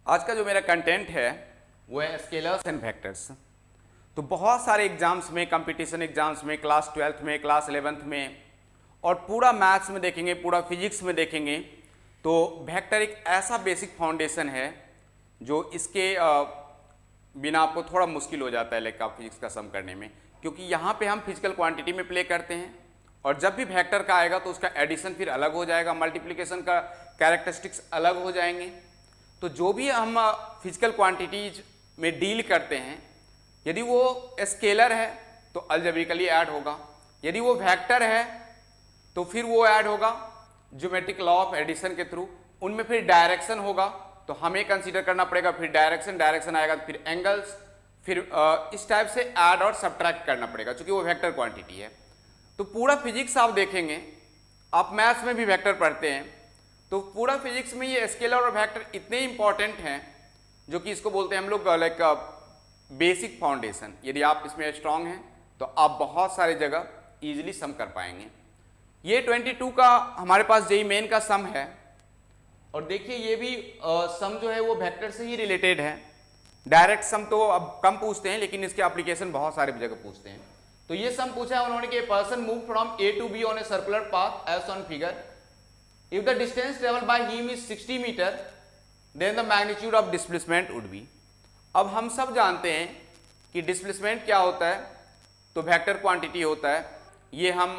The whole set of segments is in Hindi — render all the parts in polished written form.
आज का जो मेरा कंटेंट है वो है स्केलर्स एंड वेक्टर्स। तो बहुत सारे एग्जाम्स में, कंपटीशन एग्जाम्स में, क्लास 12th में, क्लास 11th में और पूरा मैथ्स में देखेंगे, पूरा फिजिक्स में देखेंगे तो वेक्टर एक ऐसा बेसिक फाउंडेशन है जो इसके बिना आपको थोड़ा मुश्किल हो जाता है लाइक आप फिजिक्स का सम करने में, क्योंकि यहाँ पे हम फिजिकल क्वांटिटी में प्ले करते हैं और जब भी वेक्टर का आएगा तो उसका एडिशन फिर अलग हो जाएगा, मल्टीप्लिकेशन का कैरेक्टरिस्टिक्स अलग हो जाएंगे। तो जो भी हम फिजिकल क्वांटिटीज में डील करते हैं, यदि वो स्केलर है तो अलजेब्रिकली ऐड होगा, यदि वो वेक्टर है तो फिर वो ऐड होगा ज्योमेट्रिक लॉ ऑफ एडिशन के थ्रू। उनमें फिर डायरेक्शन होगा तो हमें कंसीडर करना पड़ेगा, फिर डायरेक्शन आएगा तो फिर एंगल्स, फिर इस टाइप से ऐड और सब्ट्रैक्ट करना पड़ेगा क्योंकि वो वेक्टर क्वांटिटी है। तो पूरा फिजिक्स आप देखेंगे, आप मैथ्स में भी वेक्टर पढ़ते हैं, तो पूरा फिजिक्स में ये स्केलर और वेक्टर इतने इंपॉर्टेंट हैं जो कि इसको बोलते हैं हम लोग लाइक बेसिक फाउंडेशन। यदि आप इसमें स्ट्रांग हैं तो आप बहुत सारे जगह इजीली सम कर पाएंगे। ये 22 का हमारे पास जेईई मेन का सम है और देखिए ये भी सम जो है वो वेक्टर से ही रिलेटेड है। डायरेक्ट सम तो अब कम पूछते हैं लेकिन इसके एप्लीकेशन बहुत सारे जगह पूछते हैं। तो ये सम पूछा है उन्होंने कि person move from A to B on a circular path as on figure, if the distance travel by him is 60 metre then the magnitude of displacement would be. अब हम सब जानते हैं कि डिस्प्लेसमेंट क्या होता है, तो वेक्टर क्वांटिटी होता है। ये हम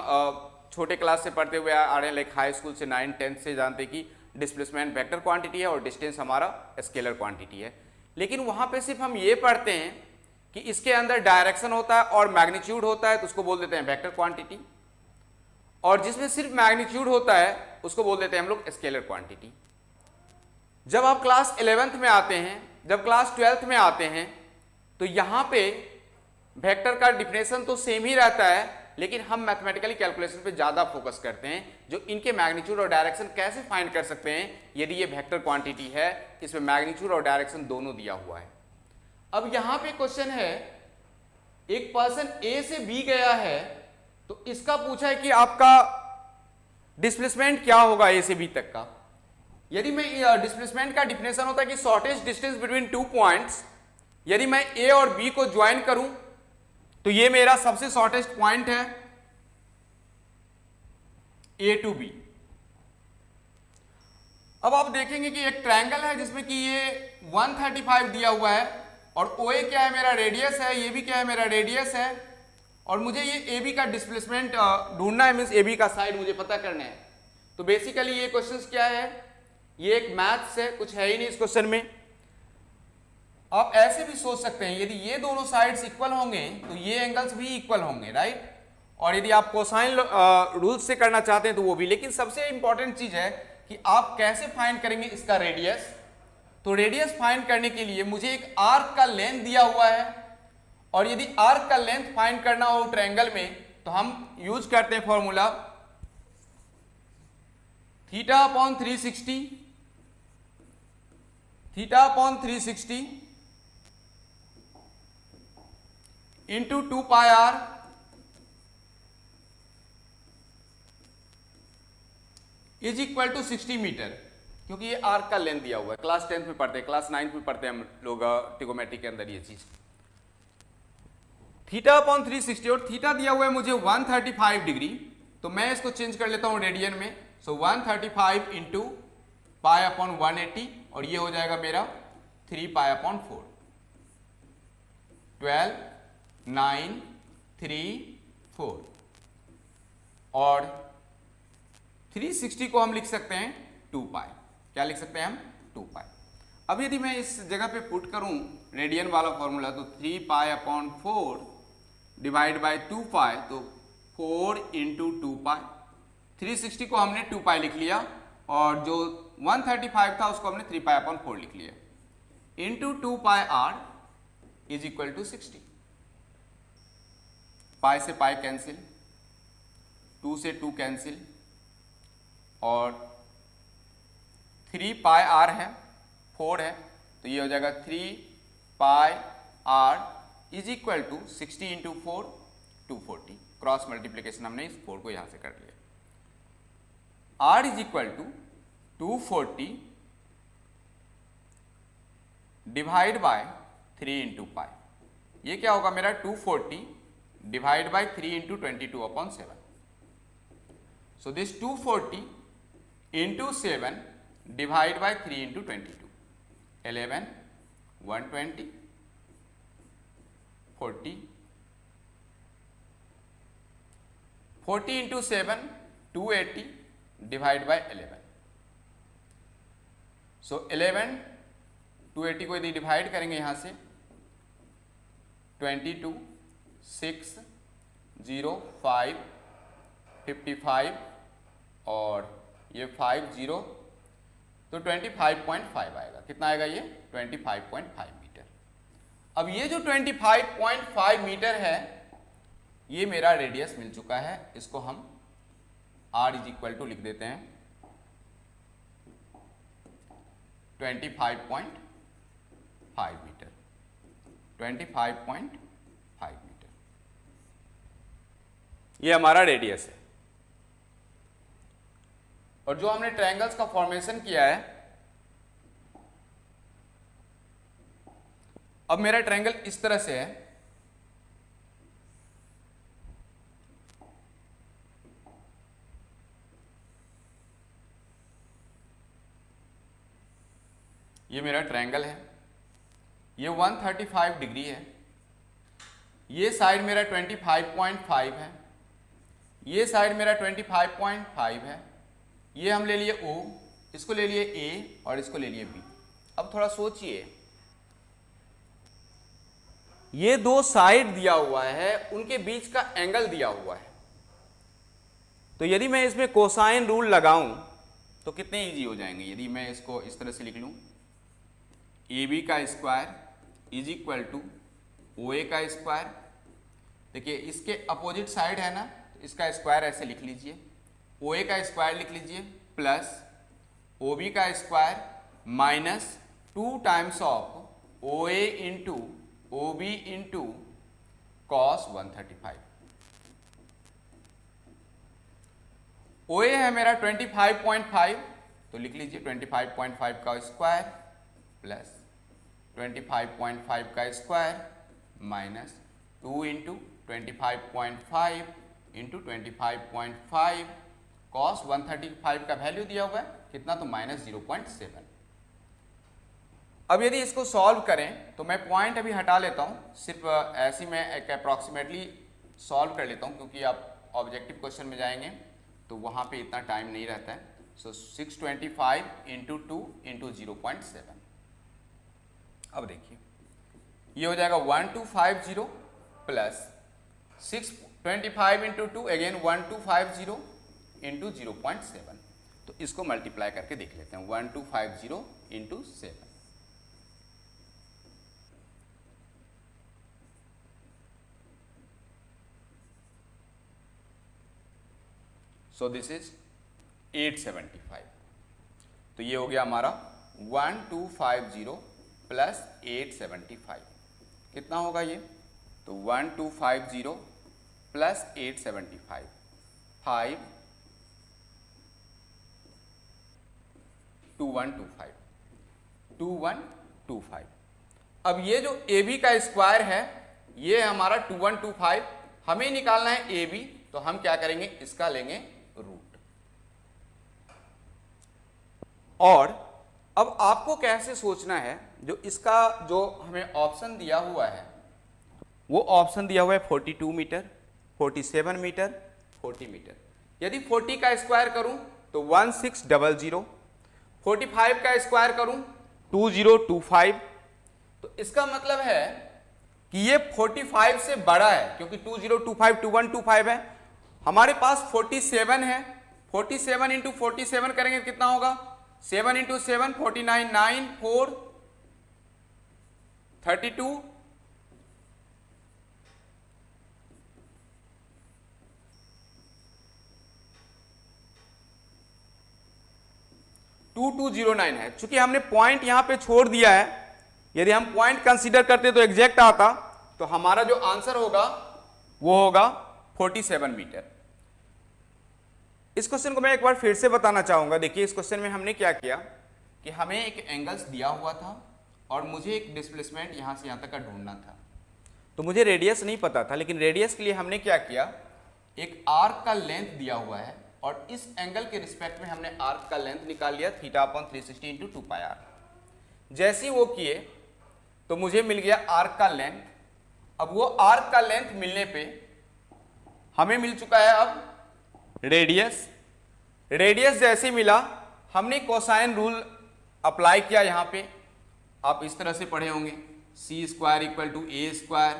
छोटे क्लास से पढ़ते हुए आ रहे हैं, लाइक हाई स्कूल से 9th-10th से जानते हैं कि डिस्प्लेसमेंट वेक्टर क्वांटिटी है और डिस्टेंस हमारा स्केलर क्वांटिटी है। लेकिन वहाँ पे सिर्फ हम ये पढ़ते हैं कि इसके अंदर डायरेक्शन होता है और मैग्नीट्यूड होता है, तो उसको बोल देते हैं वेक्टर क्वांटिटी, और जिसमें सिर्फ मैग्नीट्यूड होता है उसको बोल देते हैं हम लोग स्केलर क्वांटिटी। जब आप क्लास 11th में आते हैं, जब क्लास 12th में आते हैं, तो यहाँ पे वेक्टर का डिफिनेशन तो सेम ही रहता है, लेकिन हम मैथमेटिकली कैलकुलेशन पे ज़्यादा फोकस करते हैं, जो इनके मैग्नीट्यूड और डायरेक्शन कैसे फाइंड कर सकते हैं यदि ये वेक्टर क्वांटिटी है, इसमें मैग्नीट्यूड और डायरेक्शन दोनों दिया हुआ है। अब यहाँ पे क्वेश्चन है, एक पर्सन ए से बी गया है तो इसका पूछा है कि आपका डिस्प्लेसमेंट क्या होगा ए से बी तक का। यदि मैं डिस्प्लेसमेंट का डिफिनेशन होता है कि शॉर्टेस्ट डिस्टेंस बिटवीन 2 पॉइंट्स, यदि मैं ए और बी को ज्वाइन करूं तो ये मेरा सबसे शॉर्टेस्ट पॉइंट है ए टू बी। अब आप देखेंगे कि एक ट्रायंगल है जिसमें कि ये 135 दिया हुआ है और ओ ए क्या है मेरा रेडियस है, ये भी क्या है मेरा रेडियस है, और मुझे ये ए बी का डिस्प्लेसमेंट ढूंढना है, मीन्स ए बी का साइड मुझे पता करना है। तो बेसिकली ये क्वेश्चन क्या है, ये एक मैथ्स है, कुछ है ही नहीं इस क्वेश्चन में। आप ऐसे भी सोच सकते हैं, यदि ये दोनों साइड्स इक्वल होंगे तो ये एंगल्स भी इक्वल होंगे, राइट। और यदि आप कोसाइन रूल्स से करना चाहते हैं तो वो भी। लेकिन सबसे इंपॉर्टेंट चीज है कि आप कैसे फाइंड करेंगे इसका रेडियस। तो रेडियस फाइंड करने के लिए मुझे एक आर्क का लेंथ दिया हुआ है, और यदि आर्क का लेंथ फाइंड करना हो ट्रायंगल में तो हम यूज करते हैं formula theta upon 360, theta upon 360 into 2 pi are is equal to 60 metre, क्योंकि ये आर्क का लेंथ दिया हुआ है। क्लास 10th में पढ़ते हैं, क्लास 9th में पढ़ते हैं हम लोग ट्रिगोमेट्री के अंदर ये चीज। थीटा अपॉन 360 और थीटा दिया हुआ है मुझे 135 डिग्री, तो मैं इसको चेंज कर लेता हूं रेडियन में। सो 135 इंटू पाई अपॉन 180 और ये हो जाएगा मेरा 3 पाई अपॉन 4, 12, 9, 3, 4, और 360 को हम लिख सकते हैं 2 पाई। क्या लिख सकते हैं हम? 2 पाई। अब यदि मैं इस जगह पे पुट करूं रेडियन वाला फॉर्मूला, तो 3 पाई अपॉन 4 डिवाइड बाई 2 पाई, तो 4 इंटू 2 पाई। 360 को हमने 2 पाई लिख लिया और जो 135 था उसको हमने 3 पाई अपॉन 4 लिख लिया, into 2 pi are is equal to 60। Pi से पाई कैंसिल, 2 से 2 कैंसिल, और 3 पाई आर है, 4 है, तो ये हो जाएगा 3 pi are is equal to 60 into 4, 240। Cross multiplication हमने इस 4 को यहां से कर लिया। R is equal to 240 divide by 3 into pi. ये क्या होगा मेरा 240 divide by 3 into 22/7। So this 240 into 7 divide by 3 into 22, 11 120 40 40 into 7 280 divide by 11। So 11 280 को यदि डिवाइड करेंगे यहाँ से 22 6 0 5 55 और ये 5 0 तो 25.5 आएगा। कितना आएगा ये 25.5 मीटर। अब ये जो 25.5 मीटर है ये मेरा रेडियस मिल चुका है। इसको हम r इज इक्वल टू लिख देते हैं 25.5 मीटर, 25.5 मीटर ये हमारा रेडियस है। और जो हमने ट्रायंगल्स का फॉर्मेशन किया है, अब मेरा ट्रायंगल इस तरह से है। ये मेरा ट्रायंगल है, ये 135 डिग्री है, ये साइड मेरा 25.5 है, ये साइड मेरा 25.5 है, ये हम ले लिए O, इसको ले लिए A और इसको ले लिए B। अब थोड़ा सोचिए, ये दो साइड दिया हुआ है, उनके बीच का एंगल दिया हुआ है। तो यदि मैं इसमें कोसाइन रूल लगाऊं तो कितने इजी हो जाएंगे। यदि मैं इसको इस तरह से लिख लूं, AB का square is equal to OA का स्क्वायर। देखिए इसके अपोजिट साइड है ना, तो इसका स्क्वायर ऐसे लिख लीजिए, OA का स्क्वायर लिख लीजिए प्लस OB का square minus 2 times of OA into OB into cos 135। OA है मेरा 25.5, तो लिख लीजिए 25.5 का स्क्वायर प्लस 25.5 का square minus 2 into 25.5 into 25.5 cos 135 का वैल्यू दिया हुआ है कितना, तो माइनस 0.7। अब यदि इसको सॉल्व करें तो मैं पॉइंट अभी हटा लेता हूँ, सिर्फ ऐसे मैं एक अप्रॉक्सीमेटली सॉल्व कर लेता हूँ, क्योंकि आप ऑब्जेक्टिव क्वेश्चन में जाएंगे तो वहाँ पे इतना टाइम नहीं रहता है। सो 625 इंटू 2 इंटू 0.7। अब देखिए ये हो जाएगा 1250 प्लस 625 इंटू 2 अगेन 1250 इंटू 0.7। तो इसको मल्टीप्लाई करके देख लेते हैं, 1250 इंटू 7। So this is 875। तो ये हो गया हमारा 1250 प्लस 875। कितना होगा ये, तो 1250 प्लस 875 5 2125। अब ये जो AB का स्क्वायर है ये हमारा 2125, हमें निकालना है AB, तो हम क्या करेंगे, इसका लेंगे रूट। और अब आपको कैसे सोचना है, जो इसका जो हमें ऑप्शन दिया हुआ है वो ऑप्शन दिया हुआ है 42 मीटर, 47 मीटर, 40 मीटर। यदि 40 का स्क्वायर करूं तो 1600, 45 का स्क्वायर करूं 2025। तो इसका मतलब है कि ये 45 से बड़ा है, क्योंकि 2025 2125 है। हमारे पास 47 है, 47 इंटू 47 करेंगे कितना होगा, 7 इंटू 7 49, 9 4 32 2209 है। चूंकि हमने पॉइंट यहां पे छोड़ दिया है, यदि हम पॉइंट कंसीडर करते तो एग्जैक्ट आता, तो हमारा जो आंसर होगा वो होगा 47 मीटर। इस क्वेश्चन को मैं एक बार फिर से बताना चाहूंगा। देखिए इस क्वेश्चन में हमने क्या किया कि हमें एक एंगल्स दिया हुआ था और मुझे एक डिस्प्लेसमेंट यहाँ से यहाँ तक का ढूंढना था। तो मुझे रेडियस नहीं पता था, लेकिन रेडियस के लिए हमने क्या किया, एक आर्क का लेंथ दिया हुआ है और इस एंगल के रिस्पेक्ट में हमने आर्क का लेंथ निकाल लिया θ/360 इंटू 2πr। जैसे ही वो किए तो मुझे मिल गया आर्क का लेंथ। अब वो आर्क का लेंथ मिलने पे हमें मिल चुका है अब रेडियस। रेडियस जैसे मिला हमने कोसाइन रूल अप्लाई किया यहाँ पे। आप इस तरह से पढ़े होंगे, C square equal to A square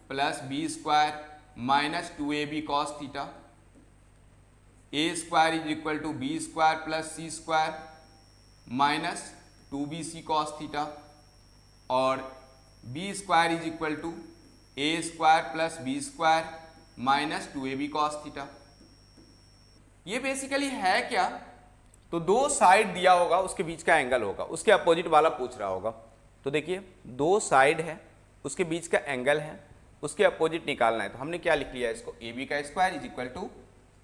plus B square minus 2ab cos theta, A square is equal to B square plus C square minus 2bc cos theta, और B square is equal to A square plus B square minus 2ab cos theta. ये बेसिकली है क्या, तो दो साइड दिया होगा, उसके बीच का एंगल होगा, उसके अपोजिट वाला पूछ रहा होगा। तो देखिए दो साइड है, उसके बीच का एंगल है, उसके अपोजिट निकालना है। तो हमने क्या लिख लिया इसको, ए बी का square is equal to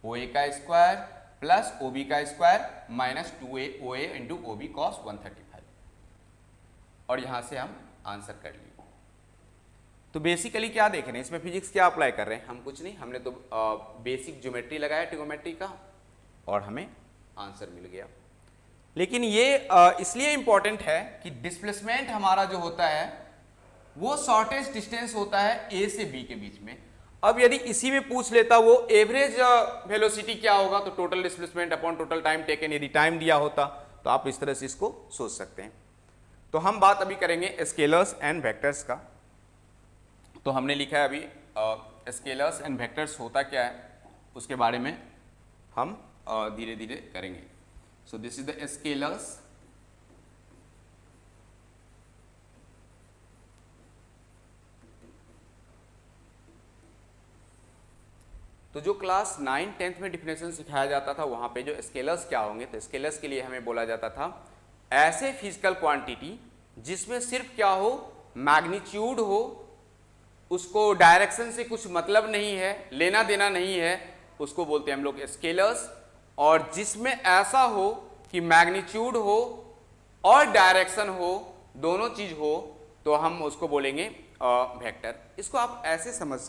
O A का स्क्वायर प्लस ओ बी का square minus 2a O A into O B cos 135, और यहां से हम आंसर कर लिए। तो बेसिकली क्या देख रहे हैं इसमें, फिजिक्स क्या अप्लाई कर रहे हैं हम, कुछ नहीं, हमने तो बेसिक ज्योमेट्री लगाया ट्रिगोनोमेट्री का और हमें आंसर मिल गया। लेकिन ये इसलिए इंपॉर्टेंट है कि डिस्प्लेसमेंट हमारा जो होता है वो शॉर्टेस्ट डिस्टेंस होता है ए से बी के बीच में। अब यदि इसी में पूछ लेता वो एवरेज वेलोसिटी क्या होगा, तो total displacement upon total time taken, यदि टाइम दिया होता तो आप इस तरह से इसको सोच सकते हैं। तो हम बात अभी करेंगे स्केलर्स एंड वेक्टर्स का। तो हमने लिखा है अभी स्केलर्स एंड वेक्टर्स होता क्या है, उसके बारे में हम धीरे धीरे करेंगे। So this is the scalars तो जो क्लास 9, 10th में डिफिनेशन सिखाया जाता था वहाँ पे जो स्केलर्स क्या होंगे, तो स्केलर्स के लिए हमें बोला जाता था ऐसे फिजिकल क्वांटिटी जिसमें सिर्फ क्या हो, मैग्नीट्यूड हो, उसको डायरेक्शन से कुछ मतलब नहीं है, लेना देना नहीं है, उसको बोलते हैं हम लोग स्केलर्स। और जिसमें ऐसा हो कि मैग्नीट्यूड हो और डायरेक्शन हो, दोनों चीज हो, तो हम उसको बोलेंगे वेक्टर। इसको आप ऐसे समझ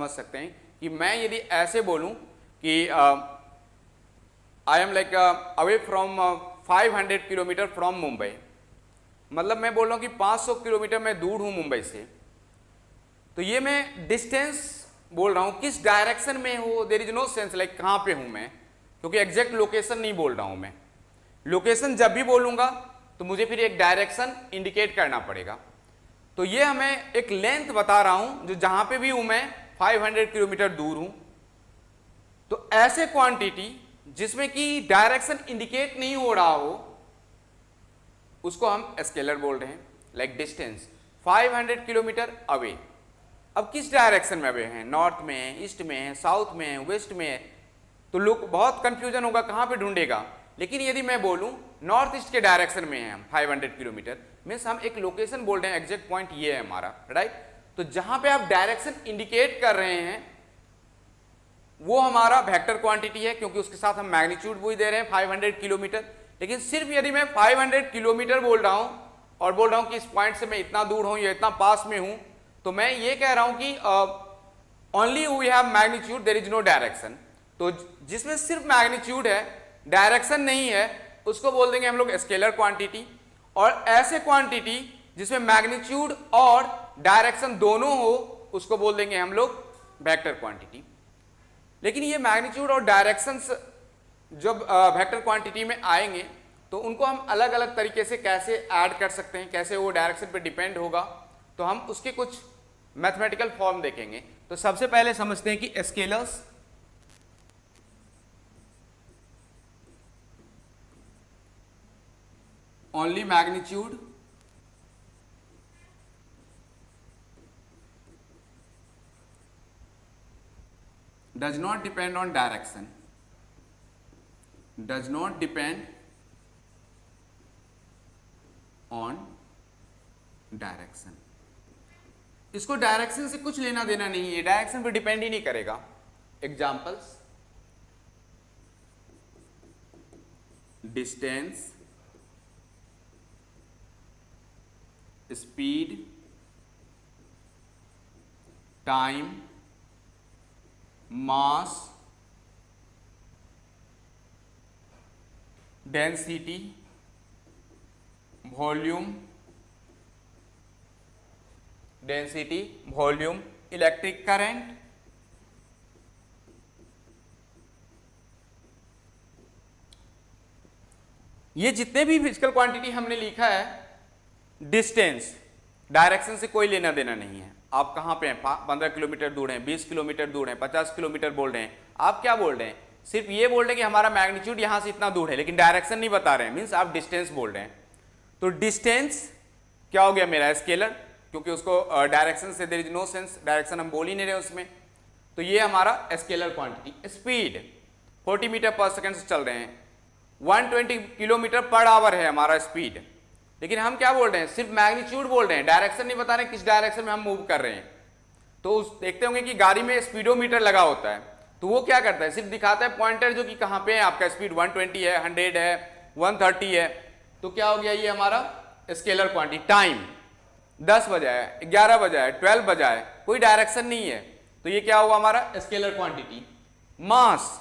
सकते हैं कि मैं यदि ऐसे बोलूं कि I am like away from 500 kilometre from Mumbai, मतलब मैं बोल रहा हूं कि 500 किलोमीटर मैं दूर हूं मुंबई से, तो ये मैं डिस्टेंस बोल रहा हूं, किस डायरेक्शन में हो, there is no sense like कहां पे हूं मैं, क्योंकि एग्जैक्ट लोकेशन नहीं बोल रहा हूं मैं। लोकेशन जब भी बोलूंगा तो मुझे फिर एक डायरेक्शन इंडिकेट करना पड़ेगा। तो ये हमें एक लेंथ बता रहा हूं जो जहां पे भी हूं मैं 500 किलोमीटर दूर हूं। तो ऐसे क्वांटिटी जिसमें कि डायरेक्शन इंडिकेट नहीं हो रहा हो उसको हम स्केलर बोल रहे हैं। लाइक डिस्टेंस 500 किलोमीटर अवे, अब किस डायरेक्शन में अवे हैं, नॉर्थ में है, ईस्ट में है, साउथ में है, वेस्ट में है, तो लोग बहुत कंफ्यूजन होगा कहां पे ढूंढेगा। लेकिन यदि मैं बोलूं नॉर्थ ईस्ट के डायरेक्शन में है हम 500 किलोमीटर, मीन्स हम एक लोकेशन बोल रहे हैं, एग्जैक्ट पॉइंट ये है हमारा, राइट। तो जहां पे आप डायरेक्शन इंडिकेट कर रहे हैं वो हमारा वेक्टर क्वांटिटी है, क्योंकि उसके साथ हम मैग्नीट्यूड भी दे रहे हैं 500 किलोमीटर। लेकिन सिर्फ यदि मैं 500 किलोमीटर बोल रहा हूं और बोल रहा हूं कि इस पॉइंट से मैं इतना दूर हूं या इतना पास में हूं, तो मैं ये कह रहा हूं कि only we have magnitude, there is no direction. तो जिसमें सिर्फ मैग्नीट्यूड है, डायरेक्शन नहीं है, उसको बोल देंगे हम लोग स्केलर क्वांटिटी। और ऐसे क्वांटिटी जिसमें मैग्नीट्यूड और डायरेक्शन दोनों हो उसको बोल देंगे हम लोग वेक्टर क्वांटिटी। लेकिन ये मैग्नीट्यूड और डायरेक्शंस जब वेक्टर क्वांटिटी में आएंगे तो उनको हम अलग अलग तरीके से कैसे ऐड कर सकते हैं, कैसे वो डायरेक्शन पे डिपेंड होगा, तो हम उसके कुछ मैथमेटिकल फॉर्म देखेंगे। तो सबसे पहले समझते हैं कि scalars only magnitude does not depend on direction, does not depend on direction। इसको डायरेक्शन से कुछ लेना देना नहीं है, डायरेक्शन पे डिपेंड ही नहीं करेगा। एग्जांपल्स, डिस्टेंस, स्पीड, टाइम, मास, डेंसिटी, वॉल्यूम, इलेक्ट्रिक करंट, ये जितने भी फिजिकल क्वांटिटी हमने लिखा है, डिस्टेंस, डायरेक्शन से कोई लेना देना नहीं है। आप कहाँ पे हैं, 15 किलोमीटर दूर हैं, 20 किलोमीटर दूर हैं, 50 किलोमीटर बोल रहे हैं, आप क्या बोल रहे हैं, सिर्फ ये बोल रहे हैं कि हमारा मैग्नीट्यूड यहाँ से इतना दूर है, लेकिन डायरेक्शन नहीं बता रहे हैं, मीन्स आप डिस्टेंस बोल रहे हैं। तो डिस्टेंस क्या हो गया मेरा, स्केलर, क्योंकि उसको डायरेक्शन से there is no sense, direction हम बोल ही नहीं रहे उसमें, तो ये हमारा scalar quantity. Speed 40 metre per second से चल रहे हैं, 120 किलोमीटर पर आवर है हमारा स्पीड, लेकिन हम क्या बोल रहे हैं, सिर्फ मैग्नीट्यूड बोल रहे हैं, डायरेक्शन नहीं बता रहे किस डायरेक्शन में हम मूव कर रहे हैं। तो देखते होंगे कि गाड़ी में स्पीडोमीटर लगा होता है, तो वो क्या करता है, सिर्फ दिखाता है पॉइंटर जो कि कहाँ पे है आपका स्पीड, 120 है, 100 है, 130 है। तो क्या हो गया, ये हमारा स्केलर क्वांटिटी। टाइम 10 बजा है, 11 बजा है, 12 बजा है, कोई डायरेक्शन नहीं है, तो ये क्या हुआ हमारा स्केलर क्वांटिटी। मास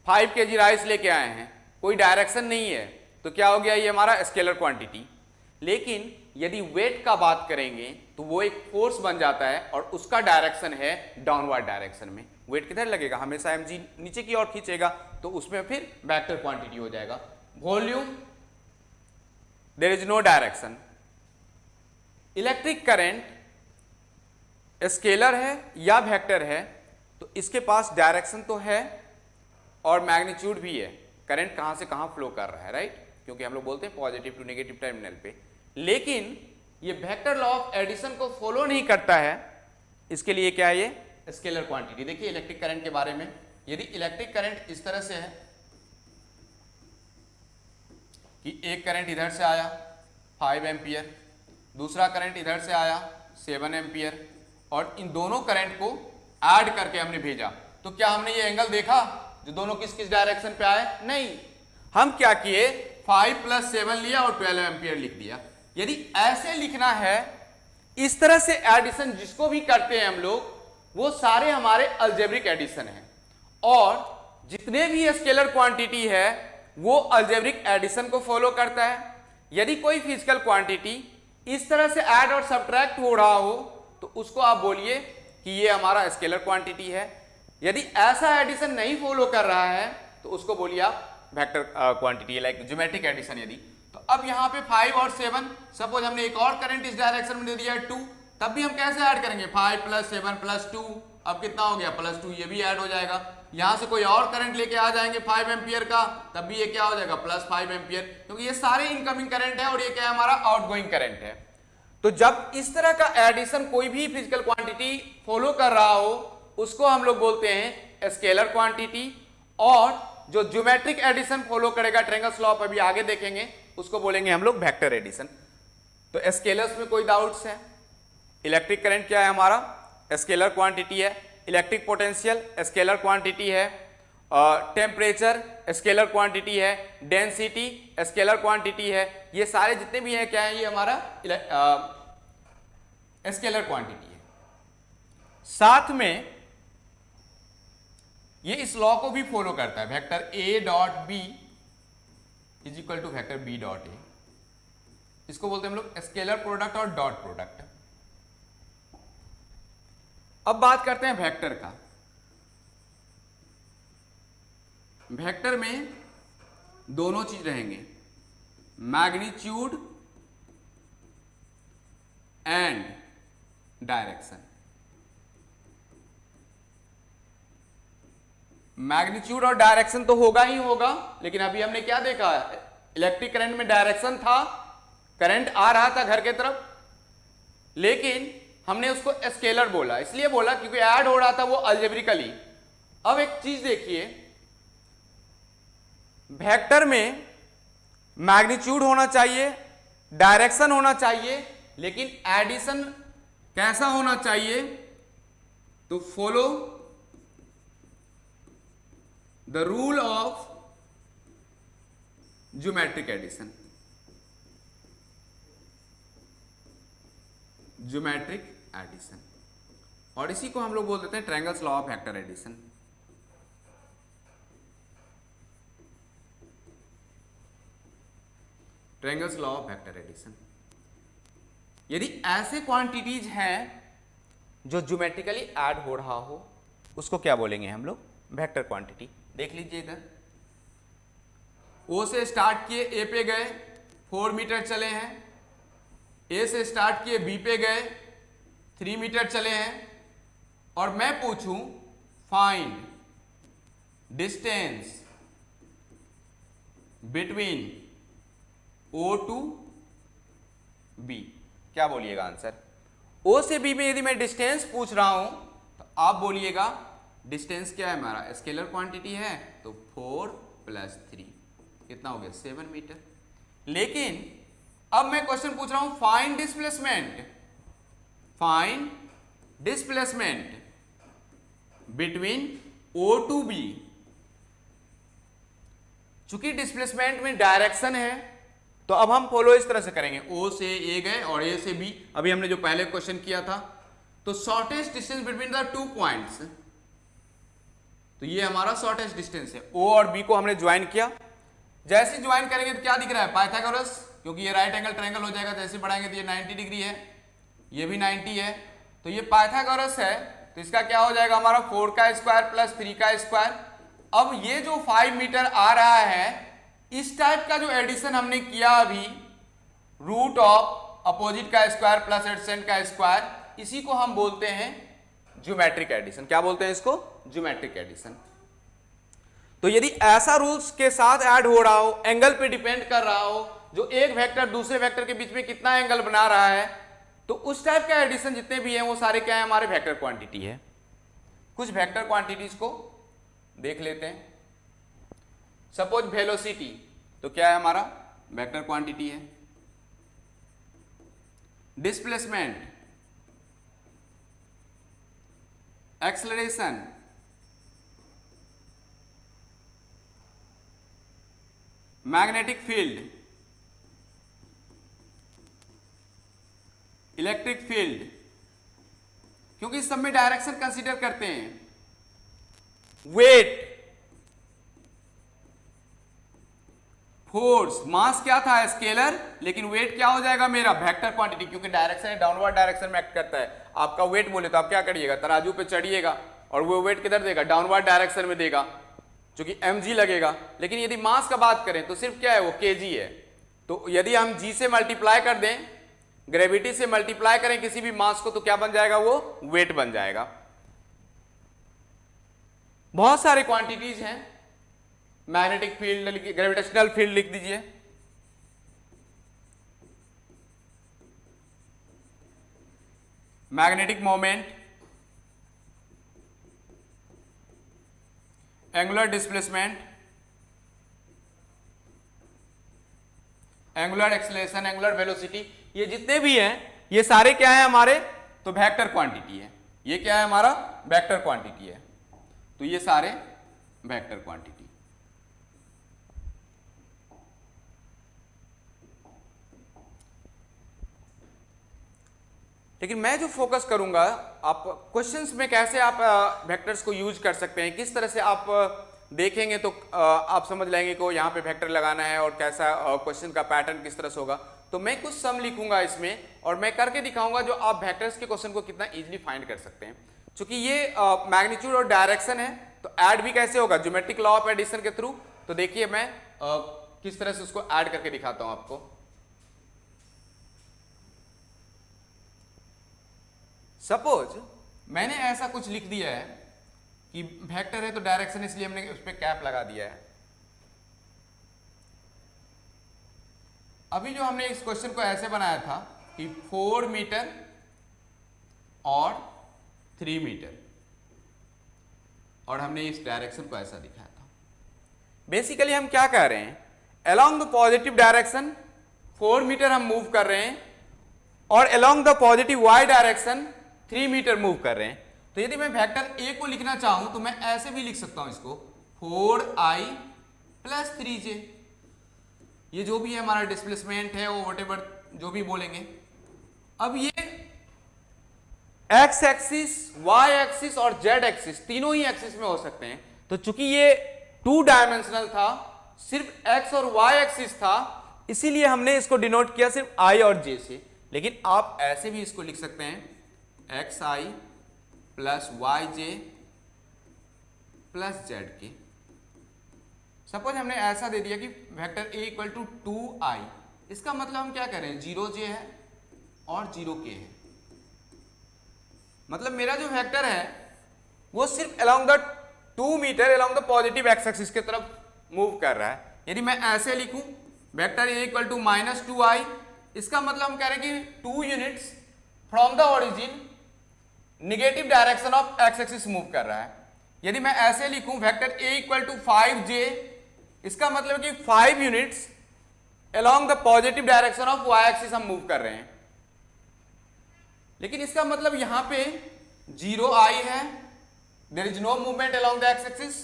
5 kg राइस लेके आए हैं, कोई डायरेक्शन नहीं है, तो क्या हो गया, ये हमारा स्केलर क्वांटिटी। लेकिन यदि वेट का बात करेंगे तो वो एक फोर्स बन जाता है और उसका डायरेक्शन है डाउनवर्ड डायरेक्शन में। वेट किधर लगेगा, हमेशा mg नीचे की ओर खींचेगा, तो उसमें फिर वेक्टर क्वांटिटी हो जाएगा। Volume, there is no direction. Electric current scalar है या वेक्टर है, तो इसके पास डायरेक्शन तो है और मैग्नीट्यूड भी है, करंट कहां से कहां फ्लो कर रहा है, राइट, क्योंकि हम लोग बोलते हैं पॉजिटिव टू नेगेटिव टर्मिनल पे। लेकिन ये वेक्टर लॉ ऑफ एडिशन को फॉलो नहीं करता है, इसके लिए क्या है, ये स्केलर क्वांटिटी। देखिए इलेक्ट्रिक करंट के बारे में, यदि इलेक्ट्रिक करंट इस तरह से है कि एक करंट इधर से आया 5 एम्पियर, दूसरा करंट इधर से आया 7 एम्पियर, और इन दोनों करंट को ऐड करके हमने भेजा, तो क्या हमने ये एंगल देखा जो दोनों किस किस डायरेक्शन पे आए, नहीं। हम क्या किए, 5 + 7 लिया और 12 एम्पियर लिख दिया। यदि ऐसे लिखना है, इस तरह से एडिशन जिसको भी करते हैं हम लोग, वो सारे हमारे अलजेब्रिक एडिशन हैं, और जितने भी स्केलर क्वांटिटी है वो अलजेब्रिक एडिशन को फॉलो करता है। यदि कोई फिजिकल क्वांटिटी इस तरह से ऐड और सब्ट्रैक्ट हो रहा हो, तो उसको आप बोलिए कि ये हमारा स्केलर क्वांटिटी है। यदि ऐसा एडिशन नहीं फॉलो कर रहा है, तो उसको बोलिए आप vector quantity, like geometric addition. यदि तो अब यहाँ पे 5 और 7, सपोज हमने एक और करंट इस डायरेक्शन में दे दिया 2, तब भी हम कैसे ऐड करेंगे, 5 + 7 + 2, अब कितना हो गया, +2, ये भी ऐड हो जाएगा। यहां से कोई और करंट लेके आ जाएंगे 5 एम्पियर का, तब भी ये क्या हो जाएगा, +5 एम्पियर, क्योंकि ये सारे इनकमिंग करंट है और ये क्या है, हमारा आउटगोइंग करंट है। तो जब इस तरह का एडिशन कोई भी फिजिकल क्वांटिटी फॉलो कर रहा हो, उसको हम लोग बोलते हैं स्केलर क्वांटिटी। और जो ज्योमेट्रिक एडिशन फॉलो करेगा, ट्रायंगल्स लॉ अभी आगे देखेंगे, उसको बोलेंगे हम लोग वेक्टर एडिशन। तो स्केलर्स में कोई डाउट्स है? इलेक्ट्रिक करंट क्या है हमारा, स्केलर क्वांटिटी है। इलेक्ट्रिक पोटेंशियल स्केलर क्वांटिटी है। टेम्परेचर स्केलर क्वांटिटी है। डेंसिटी स्केलर क्वांटिटी है। ये सारे जितने भी हैं क्या है, ये हमारा स्केलर क्वांटिटी है। साथ में ये इस लॉ को भी फॉलो करता है, vector A dot B is equal to vector B dot A। इसको बोलते हैं हम लोग स्केलर प्रोडक्ट और डॉट प्रोडक्ट। अब बात करते हैं वेक्टर का। वेक्टर में दोनों चीज रहेंगे, मैग्नीट्यूड एंड डायरेक्शन। मैग्नीट्यूड और डायरेक्शन तो होगा ही होगा, लेकिन अभी हमने क्या देखा, इलेक्ट्रिक करंट में डायरेक्शन था, करंट आ रहा था घर के तरफ, लेकिन हमने उसको स्केलर बोला। इसलिए बोला क्योंकि ऐड हो रहा था वो अलजेब्रिकली। अब एक चीज देखिए, वेक्टर में मैग्नीट्यूड होना चाहिए, डायरेक्शन होना चाहिए, लेकिन एडिशन कैसा होना चाहिए, तो follow the rule of geometric addition. Geometric addition, और इसी को हम लोग बोल देते हैं triangles law of vector addition. Triangles law of vector addition, यदि ऐसे क्वांटिटीज हैं जो ज्योमेट्रिकली ऐड हो रहा हो उसको क्या बोलेंगे हम लोग, वेक्टर क्वांटिटी। देख लीजिए इधर, ओ से स्टार्ट किए ए पे गए 4 मीटर चले हैं, ए से स्टार्ट किए बी पे गए 3 मीटर चले हैं, और मैं पूछूं find distance between O to B, क्या बोलिएगा आंसर। ओ से बी में यदि मैं डिस्टेंस पूछ रहा हूं तो आप बोलिएगा डिस्टेंस क्या है हमारा, स्केलर क्वांटिटी है, तो 4 + 3 कितना हो गया 7 मीटर। लेकिन अब मैं क्वेश्चन पूछ रहा हूं find displacement, find displacement between O to B. चूंकि डिस्प्लेसमेंट में डायरेक्शन है तो अब हम फॉलो इस तरह से करेंगे, ओ से ए गए और ए से बी, अभी हमने जो पहले क्वेश्चन किया था, तो shortest distance between the 2 points, तो ये हमारा शॉर्टेस्ट डिस्टेंस है। ओ और बी को हमने ज्वाइन किया, जैसे ज्वाइन करेंगे तो क्या दिख रहा है, पाइथागोरस, क्योंकि ये राइट एंगल ट्रायंगल हो जाएगा, जैसे बढ़ाएंगे तो ये 90 डिग्री है, ये भी 90 है, तो ये पाइथागोरस है, तो इसका क्या हो जाएगा हमारा 4 का स्क्वायर प्लस 3 का स्क्वायर। अब ये जो 5 मीटर आ रहा है, इस टाइप का जो एडिशन हमने किया अभी, रूट ऑफ अपोजिट का स्क्वायर प्लस एडसेंट का स्क्वायर, इसी को हम बोलते हैं ज्योमेट्रिक एडिशन। क्या बोलते हैं इसको, ज्योमेट्रिक एडिशन। तो यदि ऐसा रूल्स के साथ ऐड हो रहा हो, एंगल पे डिपेंड कर रहा हो, जो एक वेक्टर दूसरे वेक्टर के बीच में कितना एंगल बना रहा है, तो उस टाइप का एडिशन जितने भी हैं वो सारे क्या है, हमारे वेक्टर क्वांटिटी है। कुछ वेक्टर क्वांटिटीज को देख लेते हैं। सपोज वेलोसिटी, तो क्या है हमारा, वेक्टर क्वांटिटी है। Displacement, acceleration, magnetic field, electric field, क्योंकि इस सब में डायरेक्शन कंसीडर करते हैं। वेट, फोर्स, मास क्या था स्केलर, लेकिन वेट क्या हो जाएगा मेरा, वेक्टर क्वांटिटी, क्योंकि डायरेक्शन है डाउनवर्ड डायरेक्शन में एक्ट करता है। आपका वेट बोले तो आप क्या करिएगा, तराजू पे चढ़िएगा और वो वेट किधर देगा, डाउनवर्ड डायरेक्शन में देगा, क्योंकि mg लगेगा। लेकिन यदि मास का बात करें तो सिर्फ क्या है, वो kg है। तो यदि हम g से मल्टीप्लाई कर दें, ग्रेविटी से मल्टीप्लाई करें किसी भी मास को, तो क्या बन जाएगा, वो वेट बन जाएगा। बहुत सारे क्वांटिटीज हैं। मैग्नेटिक फील्ड, ग्रेविटेशनल फील्ड लिख दीजिए, magnetic moment, angular displacement, angular acceleration, angular velocity, ये जितने भी हैं ये सारे क्या है हमारे, तो वेक्टर क्वांटिटी है। ये क्या है हमारा, वेक्टर क्वांटिटी है। तो ये सारे वेक्टर क्वांटिटी। लेकिन मैं जो फोकस करूंगा, आप क्वेश्चंस में कैसे आप वेक्टर्स को यूज कर सकते हैं, किस तरह से आप देखेंगे तो आप समझ लेंगे कि यहाँ पे वेक्टर लगाना है और कैसा क्वेश्चन का पैटर्न किस तरह से होगा। तो मैं कुछ सम लिखूंगा इसमें और मैं करके दिखाऊंगा जो आप वेक्टर्स के क्वेश्चन को कितना इजीली फाइंड कर सकते हैं। चूंकि ये मैग्नीट्यूड और डायरेक्शन है तो ऐड भी कैसे होगा, ज्योमेट्रिक लॉ ऑफ एडिशन के थ्रू। तो देखिए मैं किस तरह से उसको ऐड करके दिखाता हूं आपको। सपोज मैंने ऐसा कुछ लिख दिया है कि वेक्टर है तो डायरेक्शन, इसलिए हमने उस पर कैप लगा दिया है। अभी जो हमने इस क्वेश्चन को ऐसे बनाया था कि 4 मीटर और 3 मीटर, और हमने इस डायरेक्शन को ऐसा दिखाया था। बेसिकली हम क्या कह रहे हैं, along the positive direction 4 metre हम मूव कर रहे हैं और along the positive Y direction 3 metre move कर रहे हैं। तो यदि मैं वेक्टर ए को लिखना चाहूं तो मैं ऐसे भी लिख सकता हूं इसको, 4i + 3j। ये जो भी है हमारा डिस्प्लेसमेंट है वो व्हाटएवर जो भी बोलेंगे। अब ये एक्स एक्सिस, वाई एक्सिस और जेड एक्सिस तीनों ही एक्सिस में हो सकते हैं। तो चूंकि ये 2 डायमेंशनल था, सिर्फ एक्स और वाई एक्सिस था, इसीलिए हमने इसको डिनोट किया सिर्फ आई और जे से। लेकिन आप ऐसे भी इसको लिख सकते हैं एक्स आई प्लस वाई जे प्लस जेड के। सपोज हमने ऐसा दे दिया कि vector A equal to 2i, इसका मतलब हम क्या कर रहे हैं, 0j है और 0k है। मतलब मेरा जो वेक्टर है वो सिर्फ along the 2 metre along the positive X axis की तरफ मूव कर रहा है। यदि मैं ऐसे लिखूं vector A equal to -2i, इसका मतलब हम कह रहे हैं कि 2 units from the origin negative direction of x axis move कर रहा है। यदि मैं ऐसे लिखूं vector A equal to 5j, इसका मतलब कि 5 units along the positive direction of Y axis हम मूव कर रहे हैं। लेकिन इसका मतलब यहां पे 0i है, there is no movement along the X axis,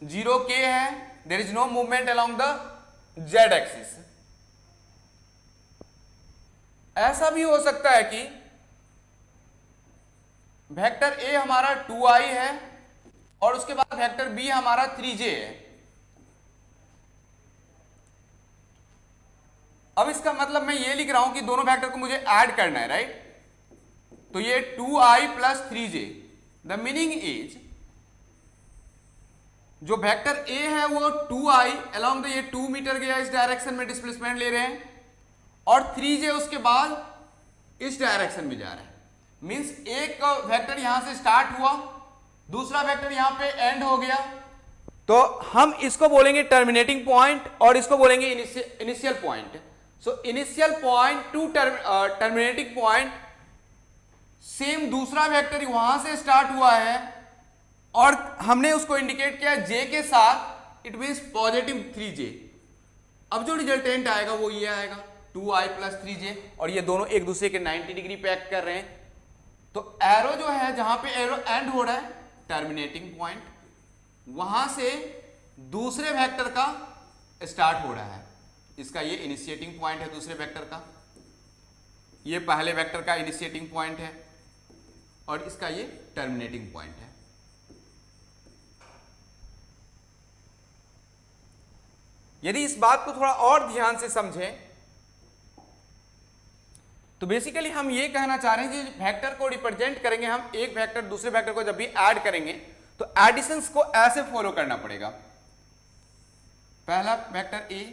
0k है, there is no movement along the Z axis. ऐसा भी हो सकता है कि वेक्टर ए हमारा 2i है और उसके बाद वेक्टर बी हमारा 3j है। अब इसका मतलब मैं ये लिख रहा हूं कि दोनों वेक्टर को मुझे ऐड करना है, राइट? तो ये 2i plus 3j, the meaning is जो वेक्टर ए है वो 2i अलोंग द, ये 2 मीटर गया इस डायरेक्शन में डिस्प्लेसमेंट ले रहे हैं, और 3j उसके बाद इस डायरेक्शन में जा रहा है। मींस एक वेक्टर यहां से स्टार्ट हुआ, दूसरा वेक्टर यहां पे एंड हो गया, तो हम इसको बोलेंगे टर्मिनेटिंग पॉइंट और इसको बोलेंगे initial point. So initial point two terminating point, same दूसरा वेक्टर वहां से स्टार्ट हुआ है और हमने उसको इंडिकेट किया जे के साथ, इट मींस पॉजिटिव 3j। अब जो रिजल्टेंट आएगा वो ये आएगा 2i प्लस 3j, और ये दोनों एक दूसरे के 90 डिग्री पे एक्ट कर रहे हैं। तो एरो जो है, जहां पे एरो एंड हो रहा है टर्मिनेटिंग पॉइंट, वहां से दूसरे वेक्टर का स्टार्ट हो रहा है। इसका ये इनिशिएटिंग पॉइंट है दूसरे वेक्टर का, ये पहले वेक्टर का इनिशिएटिंग पॉइंट है और इसका ये टर्मिनेटिंग पॉइंट है। यदि इस बात को थोड़ा और ध्यान से समझें तो बेसिकली हम ये कहना चाह रहे हैं कि वेक्टर को रिप्रेजेंट करेंगे हम, एक वेक्टर दूसरे वेक्टर को जब भी ऐड करेंगे तो एडिशंस को ऐसे फॉलो करना पड़ेगा। पहला वेक्टर ए,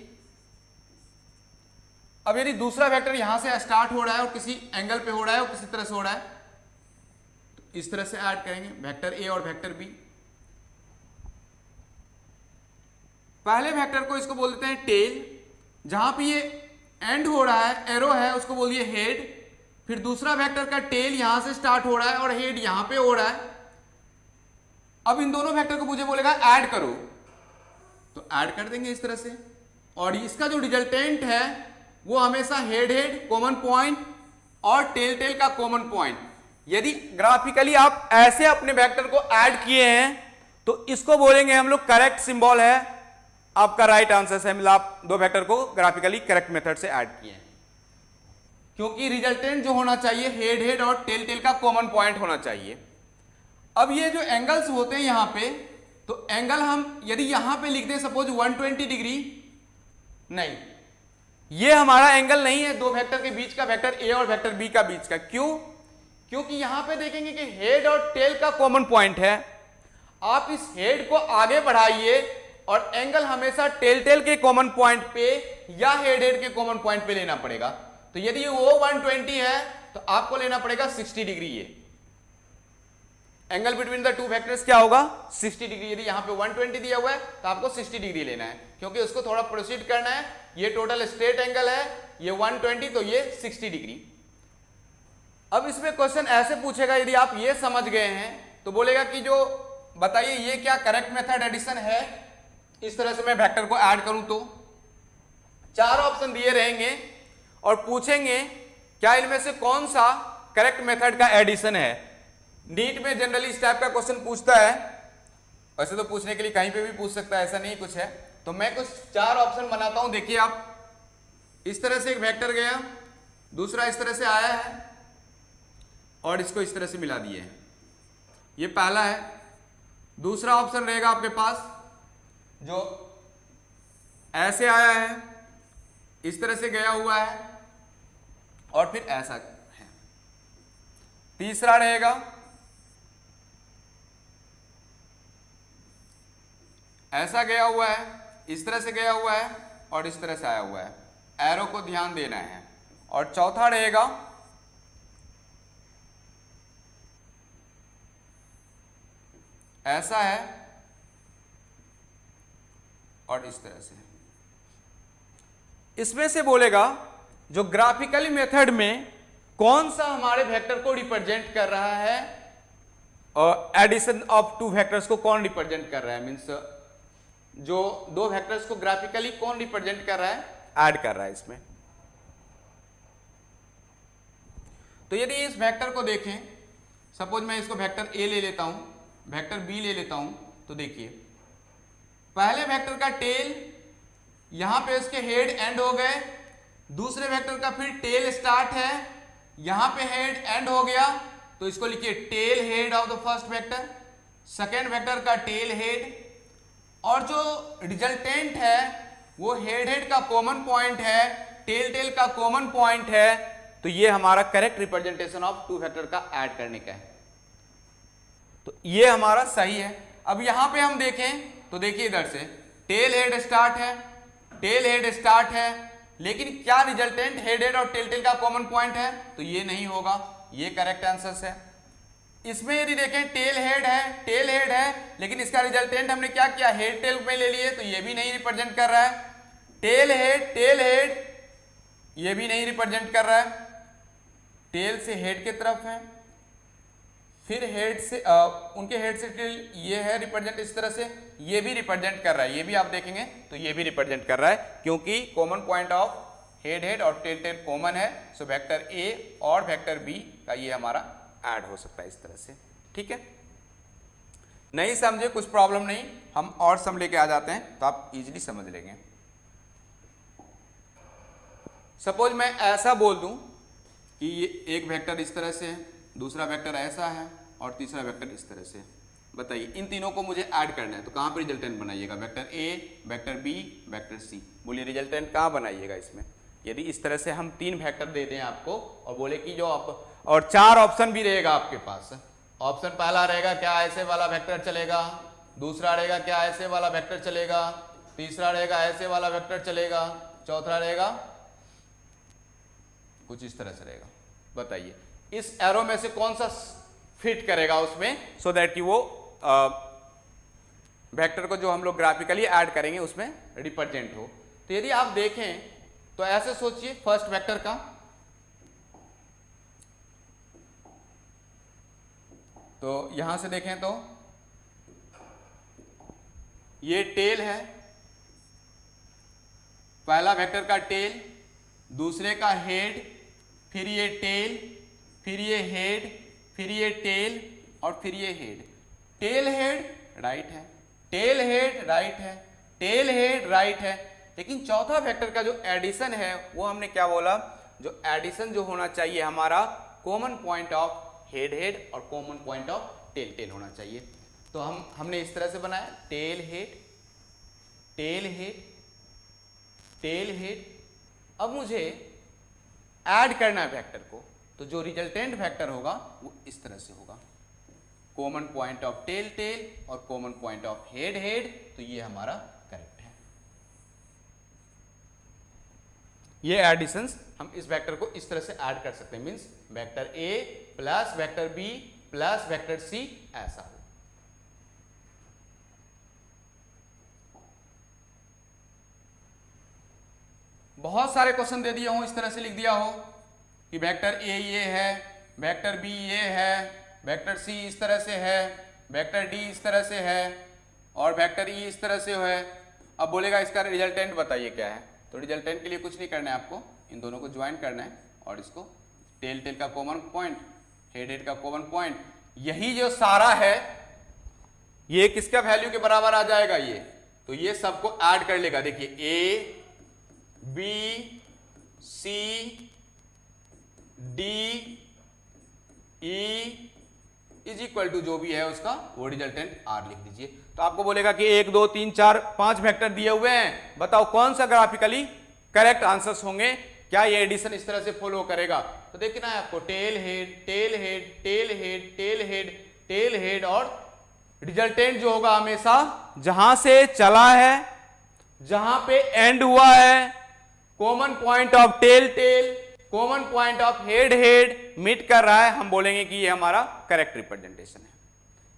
अब यदि दूसरा वेक्टर यहां से स्टार्ट हो रहा है और किसी एंगल पे हो रहा है और किसी तरह से हो रहा है, तो इस तरह से ऐड करेंगे वेक्टर ए और वेक्टर बी। पहले वेक्टर को इसको बोल देते हैं टेल, जहां पे ये एंड हो रहा है, एरो है, उसको बोलिए हेड। फिर दूसरा वेक्टर का टेल यहां से स्टार्ट हो रहा है और हेड यहां पे हो रहा है। अब इन दोनों वेक्टर को मुझे बोलेगा ऐड करो, तो ऐड कर देंगे इस तरह से, और इसका जो रिजल्टेंट है वो हमेशा हेड हेड कॉमन पॉइंट और टेल टेल का कॉमन पॉइंट। यदि ग्राफिकली आप ऐसे अपने वेक्टर को ऐड किए हैं तो इसको बोलेंगे हम लोग करेक्ट सिंबल है, आपका राइट आंसर है, मतलब आप दो वेक्टर को ग्राफिकली करेक्ट मेथड से ऐड किए हैं, क्योंकि रिजल्टेंट जो होना चाहिए हेड हेड और टेल टेल का कॉमन पॉइंट होना चाहिए। अब ये जो एंगल्स होते हैं यहां पे, तो एंगल हम यदि यहां पे लिख दें सपोज 120 डिग्री, नहीं, ये हमारा एंगल नहीं है दो वेक्टर के बीच का, वेक्टर ए और वेक्टर बी का बीच का। क्यों? क्योंकि यहां पे देखेंगे कि हेड और टेल का कॉमन पॉइंट है। आप इस हेड को आगे बढ़ाइए और एंगल हमेशा टेल टेल के कॉमन पॉइंट पे या हेड हेड के कॉमन पॉइंट पे लेना पड़ेगा। तो यदि वो 120 है तो आपको लेना पड़ेगा 60 डिग्री। ये angle between the two vectors क्या होगा? 60 डिग्री। यदि यहां पे 120 दिया हुआ है तो आपको 60 डिग्री लेना है, क्योंकि उसको थोड़ा प्रोसीड करना है। ये टोटल स्ट्रेट एंगल है, ये 120, तो ये 60 डिग्री। अब इसमें क्वेश्चन ऐसे पूछेगा, यदि आप ये समझ गए हैं तो बोलेगा कि जो बताइए ये क्या करेक्ट मेथड एडिशन है? इस तरह से मैं वेक्टर को ऐड करूं तो 4 ऑप्शन दिए रहेंगे और पूछेंगे क्या इनमें से कौन सा करेक्ट मेथड का एडिशन है। नीट में जनरली इस टाइप का क्वेश्चन पूछता है, वैसे तो पूछने के लिए कहीं पे भी पूछ सकता है, ऐसा नहीं कुछ है। तो मैं कुछ 4 ऑप्शन बनाता हूं। देखिए आप, इस तरह से एक वेक्टर गया, दूसरा इस तरह से आया है, और इसको इस तरह से मिला दिए हैं। ये पहला है। दूसरा ऑप्शन रहेगा आपके पास जो ऐसे आया है, इस तरह से गया हुआ है और फिर ऐसा है। तीसरा रहेगा ऐसा गया हुआ है, इस तरह से गया हुआ है और इस तरह से आया हुआ है। एरो को ध्यान देना है। और चौथा रहेगा ऐसा है और इस तरह से। इसमें से बोलेगा जो ग्राफिकली मेथड में कौन सा हमारे वेक्टर को रिप्रेजेंट कर रहा है, और एडिशन ऑफ टू वेक्टर्स को कौन रिप्रेजेंट कर रहा है, मींस जो दो वेक्टर्स को ग्राफिकली कौन रिप्रेजेंट कर रहा है, ऐड कर रहा है इसमें। तो यदि इस वेक्टर को देखें, सपोज मैं इसको वेक्टर ए ले लेता हूं, वेक्टर बी ले लेता हूं, तो देखिए पहले वेक्टर का टेल यहां पे इसके हेड एंड हो गए, दूसरे वेक्टर का फिर टेल स्टार्ट है, यहां पे हेड एंड हो गया, तो इसको लिखिए tail head of the first vector, second vector का टेल हेड, और जो रिजल्टेंट है वो हेड हेड का कॉमन पॉइंट है, टेल टेल का कॉमन पॉइंट है। तो ये हमारा correct representation of two vector का ऐड करने का है, तो ये हमारा सही है। अब यहां पे हम देखें तो देखिए इधर से टेल हेड स्टार्ट है, टेल हेड स्टार्ट है, लेकिन क्या रिजल्टेंट हेड हेड और टेल टेल का कॉमन पॉइंट है, तो ये नहीं होगा, ये करेक्ट आंसर है। इसमें यदि देखें टेल हेड है, टेल हेड है, लेकिन इसका रिजल्टेंट हमने क्या किया, हेड टेल में ले लिए, तो ये भी नहीं रिप्रेजेंट कर रहा है। टेल हेड ये भी नहीं रिप्रेजेंट कर रहा है, टेल से हेड की तरफ है, फिर हेड से उनके हेड से टेल ये है रिप्रेजेंट इस तरह से, ये भी रिप्रेजेंट कर रहा है, ये भी आप देखेंगे तो ये भी रिप्रेजेंट कर रहा है, क्योंकि common point of head head और टेल टेल कॉमन है। सो वेक्टर ए और वेक्टर बी का ये हमारा ऐड हो सकता है इस तरह से। ठीक है, नहीं समझे कुछ प्रॉब्लम नहीं, हम और सम लेके आ जाते हैं तो आप इजीली समझ लेंगे। सपोज मैं ऐसा बोल दूं कि ये एक वेक्टर इस तरह से है, दूसरा वेक्टर ऐसा है और तीसरा वेक्टर इस तरह से। बताइए इन तीनों को मुझे ऐड करना है, तो कहाँ पे रिजल्टेंट बनाइएगा, vector A, vector B, vector C. बोलिए रिजल्टेंट कहाँ बनाइएगा इसमें। यदि इस तरह से हम तीन वेक्टर दे दें आपको और बोले कि जो आप, और चार ऑप्शन भी रहेगा आपके पास। ऑप्शन पहला रहेगा क्या ऐसे वाला वेक्टर चलेगा, दूसरा रहेगा क्या ऐसे वाला वेक्टर चलेगा, तीसरा रहेगा ऐसे वाला वेक्टर चलेगा, चौथा रहेगा कुछ इस तरह से रहेगा। बताइए इस एरो में से कौन सा फिट करेगा उसमें, सो दैट कि वो वेक्टर को जो हम लोग ग्राफिकली ऐड करेंगे उसमें रिप्रेजेंट हो। तो यदि आप देखें तो ऐसे सोचिए फर्स्ट वेक्टर का, तो यहां से देखें तो ये टेल है, पहला वेक्टर का टेल, दूसरे का हेड, फिर ये टेल, फिर ये हेड, फिर ये टेल और फिर ये हेड। टेल हेड राइट है, टेल हेड राइट है, टेल हेड राइट है, लेकिन चौथा वेक्टर का जो एडिशन है वो हमने क्या बोला, जो एडिशन जो होना चाहिए हमारा common point of head head और common point of tail tail होना चाहिए। तो हमने इस तरह से बनाया tail head, tail head, tail head. अब मुझे ऐड करना है वेक्टर को, तो जो रिजल्टेंट वेक्टर होगा वो इस तरह से होगा, common point of tail tail और common point of head head. तो ये हमारा करेक्ट है। ये एडिशंस हम इस वेक्टर को इस तरह से ऐड कर सकते हैं, means vector A plus vector B plus vector C ऐसा हो। बहुत सारे क्वेश्चन दे दिया हूं, इस तरह से लिख दिया हो कि वेक्टर ए ये है, वेक्टर बी ये है, वेक्टर सी इस तरह से है, वेक्टर डी इस तरह से है और वेक्टर ई इस तरह से है। अब बोलेगा इसका रिजल्टेंट बताइए क्या है, तो रिजल्टेंट के लिए कुछ नहीं करना है, आपको इन दोनों को ज्वाइन करना है और इसको टेल टेल का कॉमन पॉइंट, हेड हेड का कॉमन पॉइंट, यही जो सारा है ये किसका वैल्यू के बराबर आ जाएगा, ये तो ये सबको ऐड कर लेगा। देखिए A B C D E is equal to जो भी है उसका वो रिजल्टेंट आर लिख दीजिए। तो आपको बोलेगा कि 1 2 3 4 5 वेक्टर दिए हुए हैं, बताओ कौन सा ग्राफिकली करेक्ट आंसर्स होंगे, क्या ये एडिशन इस तरह से फॉलो करेगा। तो देखना है आपको tell head tail head tail head tail head tail head, और रिजल्टेंट जो होगा हमेशा जहां से चला है, जहां पे एंड हुआ है, common point of tail tail, common point of head head meet कर रहा है, हम बोलेंगे कि ये हमारा करेक्ट रिप्रेजेंटेशन है।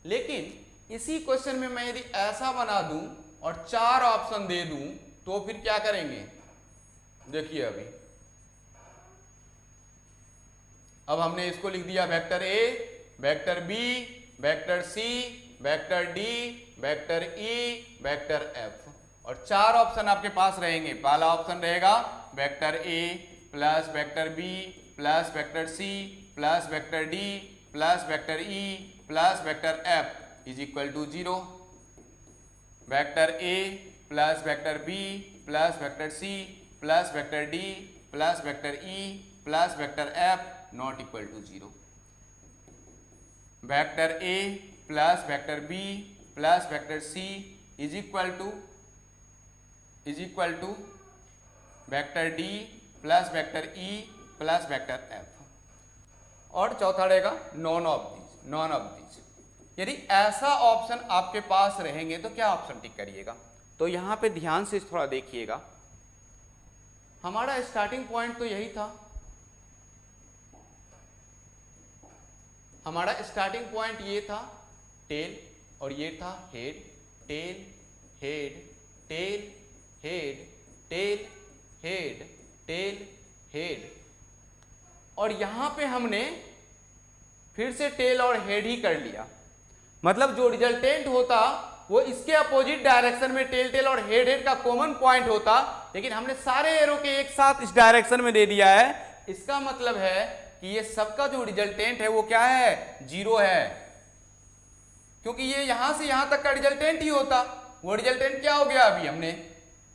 लेकिन इसी क्वेश्चन में मैं यदि ऐसा बना दूं और 4 ऑप्शन दे दूं तो फिर क्या करेंगे, देखिए अभी अब हमने इसको लिख दिया vector A, vector B, vector C, vector D, vector E, vector F, और 4 ऑप्शन आपके पास रहेंगे। पहला ऑप्शन रहेगा vector A plus vector B plus vector C plus vector D plus vector E plus vector F is equal to 0। Vector A plus vector B plus vector C plus vector D plus vector E plus vector F not equal to 0। Vector A plus vector B plus vector C is equal to vector D plus vector E plus vector F, और चौथा रहेगा नॉन ऑफ दीज। यदि ऐसा ऑप्शन आपके पास रहेंगे तो क्या ऑप्शन टिक करिएगा। तो यहां पे ध्यान से थोड़ा देखिएगा, हमारा स्टार्टिंग पॉइंट तो यही था, हमारा स्टार्टिंग पॉइंट ये था टेल, और ये था head, tail head tail head tail head tail head, और यहां पे हमने फिर से टेल और हेड ही कर लिया। मतलब जो रिजल्टेंट होता वो इसके अपोजिट डायरेक्शन में टेल टेल और हेड हेड का कॉमन पॉइंट होता, लेकिन हमने सारे एरो के एक साथ इस डायरेक्शन में दे दिया है। इसका मतलब है कि ये सबका जो रिजल्टेंट है वो क्या है, 0 है, क्योंकि ये यहां से यहां तक का रिजल्टेंट ही होता। वो रिजल्टेंट क्या हो गया, अभी हमने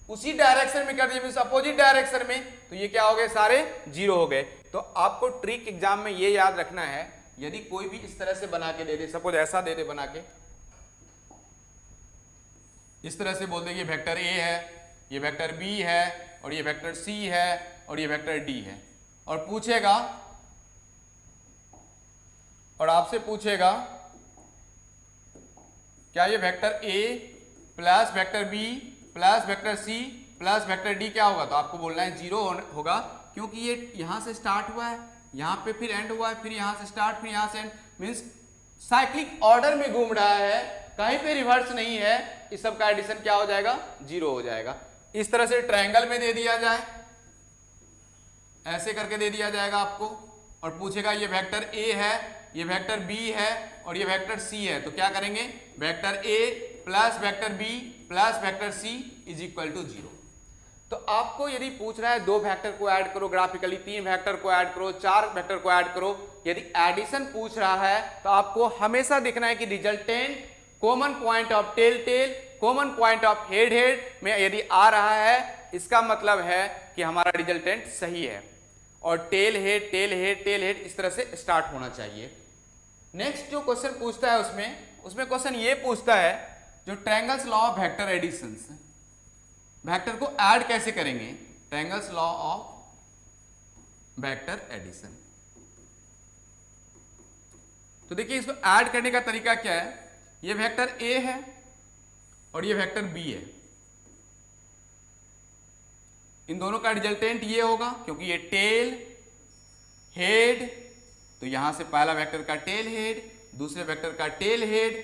उसी डायरेक्शन में कर दिया, अपोजिट डायरेक्शन में, तो ये क्या हो गए, सारे 0 हो गए। तो आपको ट्रिक एग्जाम में ये याद रखना है, यदि कोई भी इस तरह से बना के दे दे, सपोज ऐसा दे दे बना के, इस तरह से बोल दे ये वेक्टर ए है, ये वेक्टर बी है, और ये वेक्टर सी है, और ये वेक्टर डी है, और पूछेगा, और आपसे पूछेगा क्या ये vector A plus vector B plus vector C plus vector D क्या होगा, तो आपको बोलना है 0 होगा, क्योंकि ये यहां से स्टार्ट हुआ है, यहां पे फिर एंड हुआ है, फिर यहां से स्टार्ट, फिर यहां से एंड, मींस साइक्लिक ऑर्डर में घूम रहा है, कहीं पे रिवर्स नहीं है। इस सब का एडिशन क्या हो जाएगा, 0 हो जाएगा। इस तरह से ट्रायंगल में दे दिया जाए, ऐसे करके दे दिया जाएगा आपको, और पूछेगा ये वेक्टर ए है, ये वेक्टर बी है, और ये वेक्टर सी है, तो क्या करेंगे, vector A plus vector B plus vector C is equal to 0। तो आपको यदि पूछ रहा है 2 वेक्टर को ऐड करो ग्राफिकली, 3 वेक्टर को ऐड करो, 4 वेक्टर को ऐड करो, यदि एडिशन पूछ रहा है तो आपको हमेशा देखना है कि resultant common point of tail tail, common point of head head में यदि आ रहा है, इसका मतलब है कि हमारा रिजल्टेंट सही है, और tell head tail head tail head इस तरह से स्टार्ट होना चाहिए। नेक्स्ट जो क्वेश्चन पूछता है उसमें क्वेश्चन ये पूछता है, जो triangles law of vector additions, vector को ऐड कैसे करेंगे, triangles law of vector addition. तो देखिए इसको ऐड करने का तरीका क्या है, ये वेक्टर ए है और ये वेक्टर बी है, इन दोनों का रिजल्टेंट ये होगा, क्योंकि ये टेल हेड, तो यहां से पहला वेक्टर का टेल हेड, दूसरे वेक्टर का टेल हेड,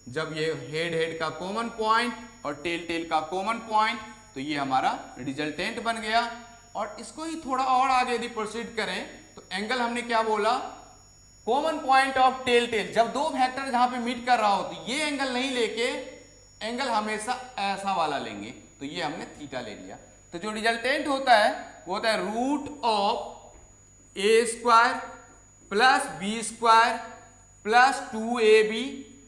जब ये हेड हेड का कॉमन पॉइंट और टेल टेल का कॉमन पॉइंट, तो ये हमारा रिजल्टेंट बन गया। और इसको ही थोड़ा और आगे यदि प्रोसीड करें तो एंगल हमने क्या बोला, common point of tail tail, जब 2 वेक्टर जहां पे मीट कर रहा हो तो ये एंगल नहीं लेके एंगल हमेशा ऐसा वाला लेंगे, तो ये हमने थीटा ले लिया। तो जो रिजल्टेंट होता है वो होता है root of A square plus B square plus 2ab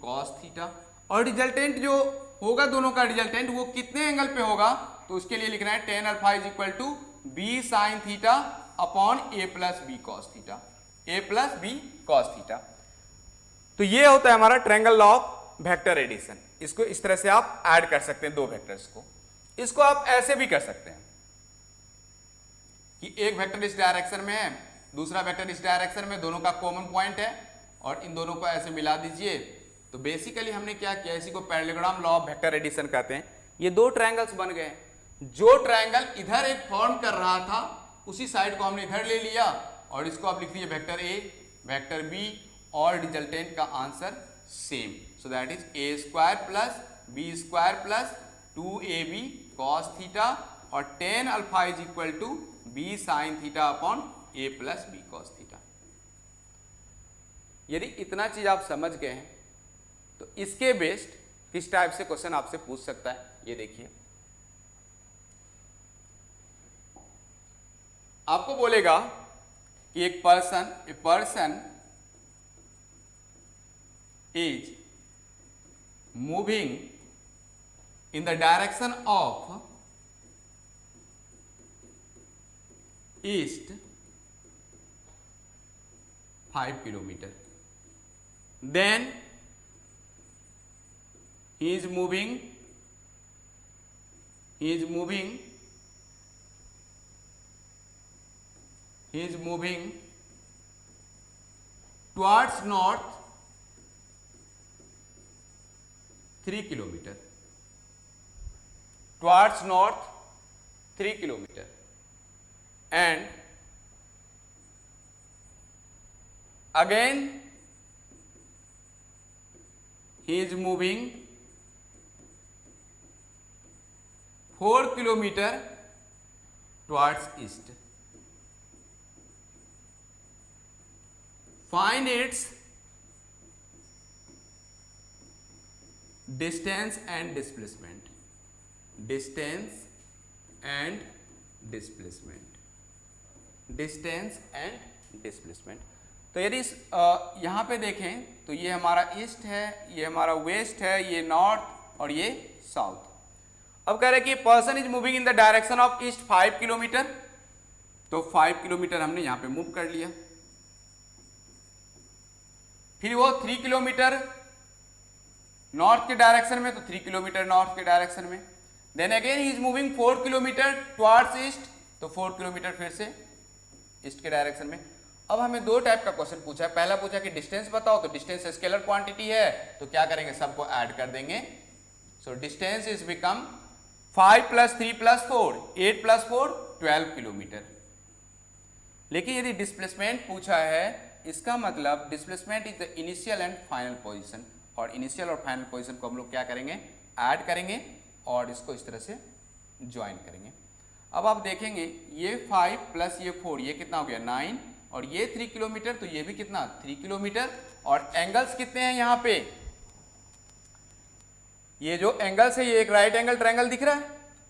cos theta, और रिजल्टेंट जो होगा दोनों का रिजल्टेंट वो कितने एंगल पे होगा, तो उसके लिए लिखना है tan alpha is equal to B sine theta upon a plus B cos theta. A plus B cos theta. तो ये होता है हमारा triangle law of vector addition. इसको इस तरह से आप ऐड कर सकते हैं दो वेक्टर्स को। इसको आप ऐसे भी कर सकते हैं कि एक वेक्टर इस डायरेक्शन में है, दूसरा वेक्टर इस डायरेक्शन में, दोनों का कॉमन पॉइंट है और इन दोनों को ऐसे मिला दीजिए। तो बेसिकली हमने क्या किया, इसी को parallelogram law of vector addition कहते हैं। ये दो ट्रायंगल्स बन गए। जो ट्रायंगल इधर एक फॉर्म कर रहा था उसी साइड को हमने इधर ले लिया और इसको आप लिख लीजिए वेक्टर ए, वेक्टर बी और रिजल्टेंट का answer same. So that is A square plus B square plus 2ab cos theta और tan alpha is equal to b sin theta upon a plus B cos theta. यदि इतना चीज आप समझ गए हैं तो इसके बेस्ड किस टाइप से क्वेश्चन आपसे पूछ सकता है, ये देखिए। आपको बोलेगा कि एक person is moving in the direction of east 5 kilometer, then he is moving towards north 3 kilometer, towards north 3 kilometer, and again he is moving 4 kilometer towards east. Find its distance and displacement. Distance and displacement. तो यदि यहाँ पे देखें तो ये हमारा ईस्ट है, ये हमारा वेस्ट है, ये नॉर्थ और ये साउथ। अब कह रहे हैं कि person is moving in the direction of east 5 kilometre, तो 5 किलोमीटर हमने यहाँ पे मूव कर लिया। फिर वो 3 किलोमीटर नॉर्थ के डायरेक्शन में, तो 3 किलोमीटर नॉर्थ के डायरेक्शन में। Then again he is moving 4 kilometre towards east, तो 4 किलोमीटर फिर से ईस्ट के डायरेक्शन में। अब हमें दो टाइप का क्वेश्चन पूछा है। पहला पूछा कि डिस्टेंस बताओ, तो डिस्टेंस स्केलर क्वांटिटी है तो क्या करेंगे, सबको ऐड कर देंगे। So distance is become 5 + 3 + 4 8 + 4 12 kilometre. लेकिन यदि डिस्प्लेसमेंट पूछा है, इसका मतलब displacement is the initial and final position, और इनिशियल और फाइनल पोजिशन को हम लोग क्या करेंगे, ऐड करेंगे और इसको इस तरह से ज्वाइन करेंगे। अब आप देखेंगे ये 5 + ये 4, ये कितना हो गया 9, और ये 3 किलोमीटर, तो ये भी कितना 3 किलोमीटर। और एंगल्स कितने हैं यहाँ पे, ये जो एंगल्स है ये एक राइट एंगल ट्रायंगल दिख रहा है,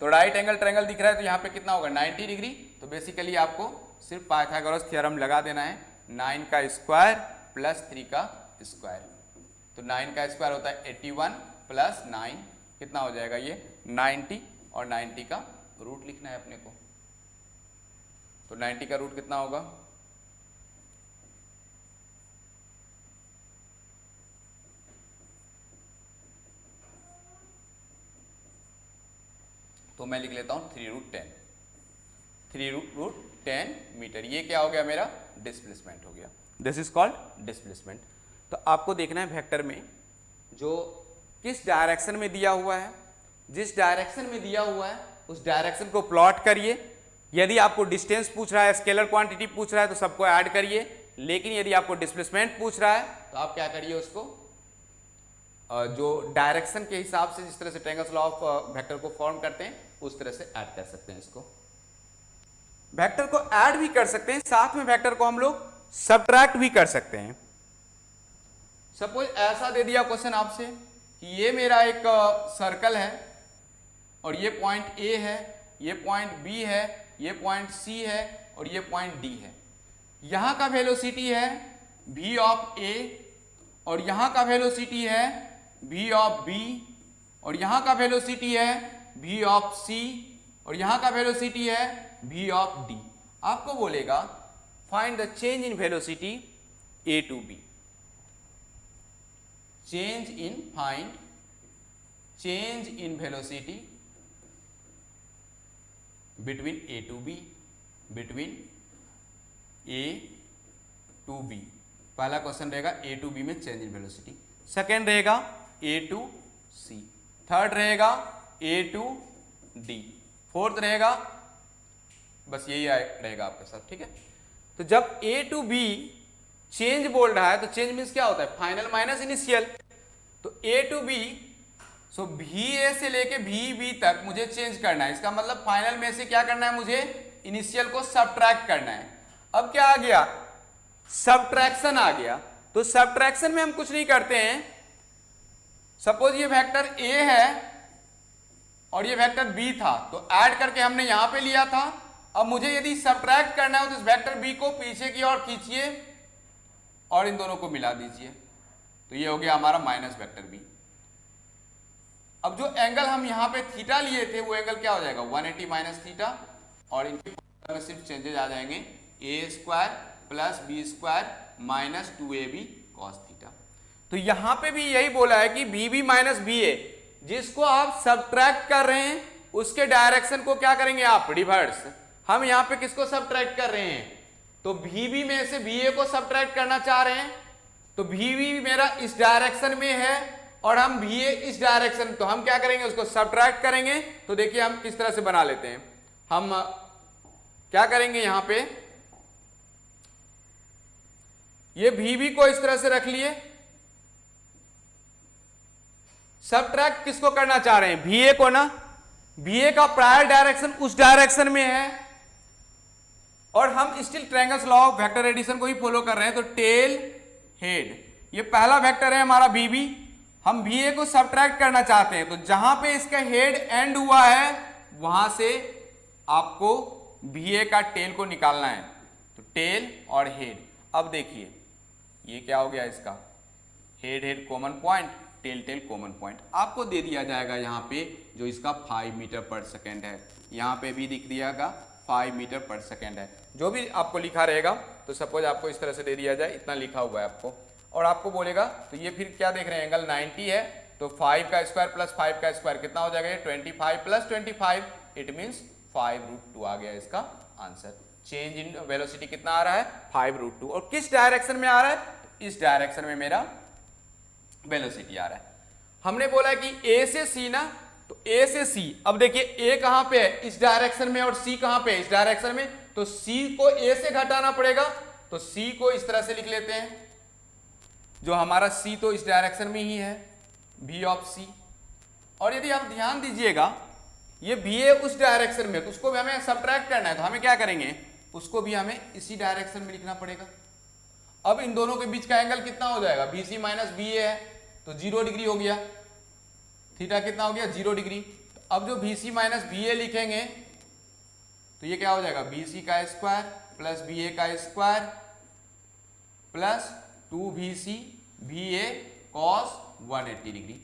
तो राइट एंगल ट्रायंगल दिख रहा है तो यहाँ पे कितना होगा 90 डिग्री। तो बेसिकली आपको सिर्फ पाइथागोरस थ्योरम लगा देना है, 9 का स्क्वायर + 3 का स्क्वायर। तो 9 का स्क्वायर होता है 81 + 9 कितना हो जाएगा ये 90, और 90 का रूट लिखना है अपने को। तो 90 का रूट कितना होगा, तो मैं लिख लेता हूं 3√10 मीटर। ये क्या हो गया मेरा, डिस्प्लेसमेंट हो गया। This is called displacement. तो आपको देखना है वेक्टर में जो किस डायरेक्शन में दिया हुआ है, जिस डायरेक्शन में दिया हुआ है उस डायरेक्शन को प्लॉट करिए। यदि आपको डिस्टेंस पूछ रहा है, स्केलर क्वांटिटी पूछ रहा है तो सबको ऐड करिए। लेकिन यदि आपको डिस्प्लेसमेंट पूछ रहा है तो आप क्या करिए, उसको जो डायरेक्शन के हिसाब से जिस तरह से ट्रायंगल्स लॉ ऑफ वेक्टर को फॉर्म करते हैं उस तरह से ऐड कर सकते हैं। इसको वेक्टर को ऐड भी कर सकते हैं, साथ में वेक्टर को हम लोग सबट्रैक्ट भी कर सकते हैं। सपोज ऐसा दे दिया क्वेश्चन आपसे कि ये मेरा एक सर्कल है और ये पॉइंट ए है, ये पॉइंट बी है, ये पॉइंट सी है और ये पॉइंट डी है। यहां का वेलोसिटी है v ऑफ ए और यहां का वेलोसिटी है v ऑफ बी और यहां का वेलोसिटी है v ऑफ सी और यहां का वेलोसिटी है v ऑफ डी। आपको बोलेगा find the change in velocity A to B, find change in velocity between A to B, पहला क्वेश्चन रहेगा ए टू बी में चेंज इन वेलोसिटी, सेकेंड रहेगा ए टू सी, थर्ड रहेगा ए टू डी, फोर्थ रहेगा, बस यही रहेगा आपके साथ, ठीक है। तो जब ए टू बी चेंज बोल रहा है तो चेंज मीन्स क्या होता है, फाइनल माइनस इनिशियल। तो ए टू बी, सो भी ए से लेके भी बी तक मुझे चेंज करना है, इसका मतलब फाइनल में से क्या करना है, मुझे इनिशियल को सबट्रैक्ट करना है। अब क्या आ गया, सबट्रैक्शन आ गया। तो सबट्रैक्शन में हम कुछ नहीं करते हैं, सपोज ये वेक्टर ए है और ये वेक्टर बी था, तो ऐड करके हमने यहां पे लिया था। अब मुझे यदि सबट्रैक्ट करना हो तो इस वेक्टर बी को पीछे की ओर खींचिए और इन दोनों को मिला दीजिए, तो ये हो गया हमारा माइनस वेक्टर बी। अब जो एंगल हम यहां पे थीटा लिए थे वो एंगल क्या हो जाएगा, 180 माइनस थीटा, और इनके में सिर्फ चेंजेस आ जाएंगे, A square plus B square minus 2ab cos theta. तो यहां पे भी यही बोला है कि bb माइनस बी ए, जिसको आप सबट्रैक्ट कर रहे हैं उसके डायरेक्शन को क्या करेंगे आप, रिवर्स। हम यहां पे किसको सबट्रैक्ट कर रहे हैं, तो bb में से ba को सबट्रैक्ट करना चाह रहे हैं, तो bb मेरा इस डायरेक्शन में है और हम ba इस डायरेक्शन, तो हम क्या करेंगे, उसको सबट्रैक्ट करेंगे। तो देखिए हम किस तरह से बना लेते हैं, हम क्या करेंगे, यहां पे ये bb को इस तरह से रख लिए, सबट्रैक्ट किसको करना चाह रहे हैं, ba को ना, ba का प्रायर डायरेक्शन उस डायरेक्शन में है और हम still triangles law of vector addition को ही फॉलो कर रहे हैं। तो टेल हेड, ये पहला वेक्टर है हमारा bb, हम ba को सबट्रैक्ट करना चाहते हैं, तो जहां पे इसका हेड एंड हुआ है वहां से आपको ba का टेल को निकालना है, तो टेल और हेड। अब देखिए ये क्या हो गया, इसका head head common point, tail tail common point आपको दे दिया जाएगा यहाँ पे, जो इसका 5 मीटर पर सेकेंड है, यहाँ पे भी दिख दियागा 5 मीटर पर सेकेंड है। जो भी आपको लिखा रहेगा, तो सपोज आपको इस तरह से दे दिया जाए, इतना लिखा हुआ है आपको, और आपको बोलेगा, तो ये फिर क्या देख रहे हैं, एंगल 90 है, तो 5 का स्क्वायर प्लस 5 का स्क्वायर कितना हो जाएगा, 25 प्लस 25, इट मीन्स 5√2 आ गया इसका आंसर। चेंज इन वेलोसिटी कितना आ रहा है, 5√2, और किस डायरेक्शन में आ रहा है, इस डायरेक्शन में मेरा वेलोसिटी आ रहा है। हमने बोला कि ए से सी ना, तो ए से सी, अब देखिए ए कहां पे है, इस डायरेक्शन में, और सी कहां पे है, इस डायरेक्शन में, तो सी को ए से घटाना पड़ेगा, तो सी को इस तरह से लिख लेते हैं, जो हमारा सी तो इस डायरेक्शन में ही है, बी ऑफ सी। और यदि आप ध्यान दीजिएगा ये बी ए उस डायरेक्शन में, तो उसको भी हमें सबट्रैक्ट करना है, तो हमें क्या करेंगे, उसको भी हमें इसी डायरेक्शन में लिखना पड़ेगा। अब इन दोनों के बीच का एंगल कितना हो जाएगा, बी सी माइनस बी ए है, तो 0 डिग्री हो गया, थीटा कितना हो गया, 0 डिग्री। तो अब जो बी सी माइनस बी ए लिखेंगे तो ये क्या हो जाएगा, बी सी का स्क्वायर प्लस बी ए का स्क्वायर प्लस 2bc बी ए कॉस 180 डिग्री।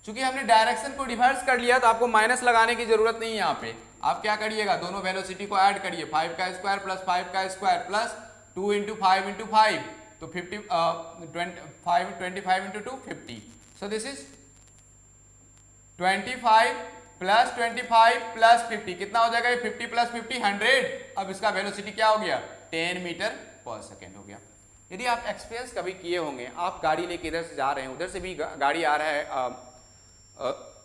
चूंकि हमने डायरेक्शन को रिवर्स कर लिया तो आपको माइनस लगाने की जरूरत नहीं है, यहाँ पे आप क्या करिएगा, दोनों वेलोसिटी को ऐड करिए, 5 का स्क्वायर प्लस 5 का स्क्वायर प्लस 2 इंटू 5 इंटू 5, तो 25 into 2 50, so this is 25 plus 25 plus 50 कितना हो जाएगा, 50 प्लस 50 100। अब इसका वेलोसिटी क्या हो गया, 10 मीटर पर सेकेंड हो गया। यदि आप एक्सपीरियंस कभी किए होंगे, आप गाड़ी लेके इधर से जा रहे हैं, उधर से भी गाड़ी आ रहा है,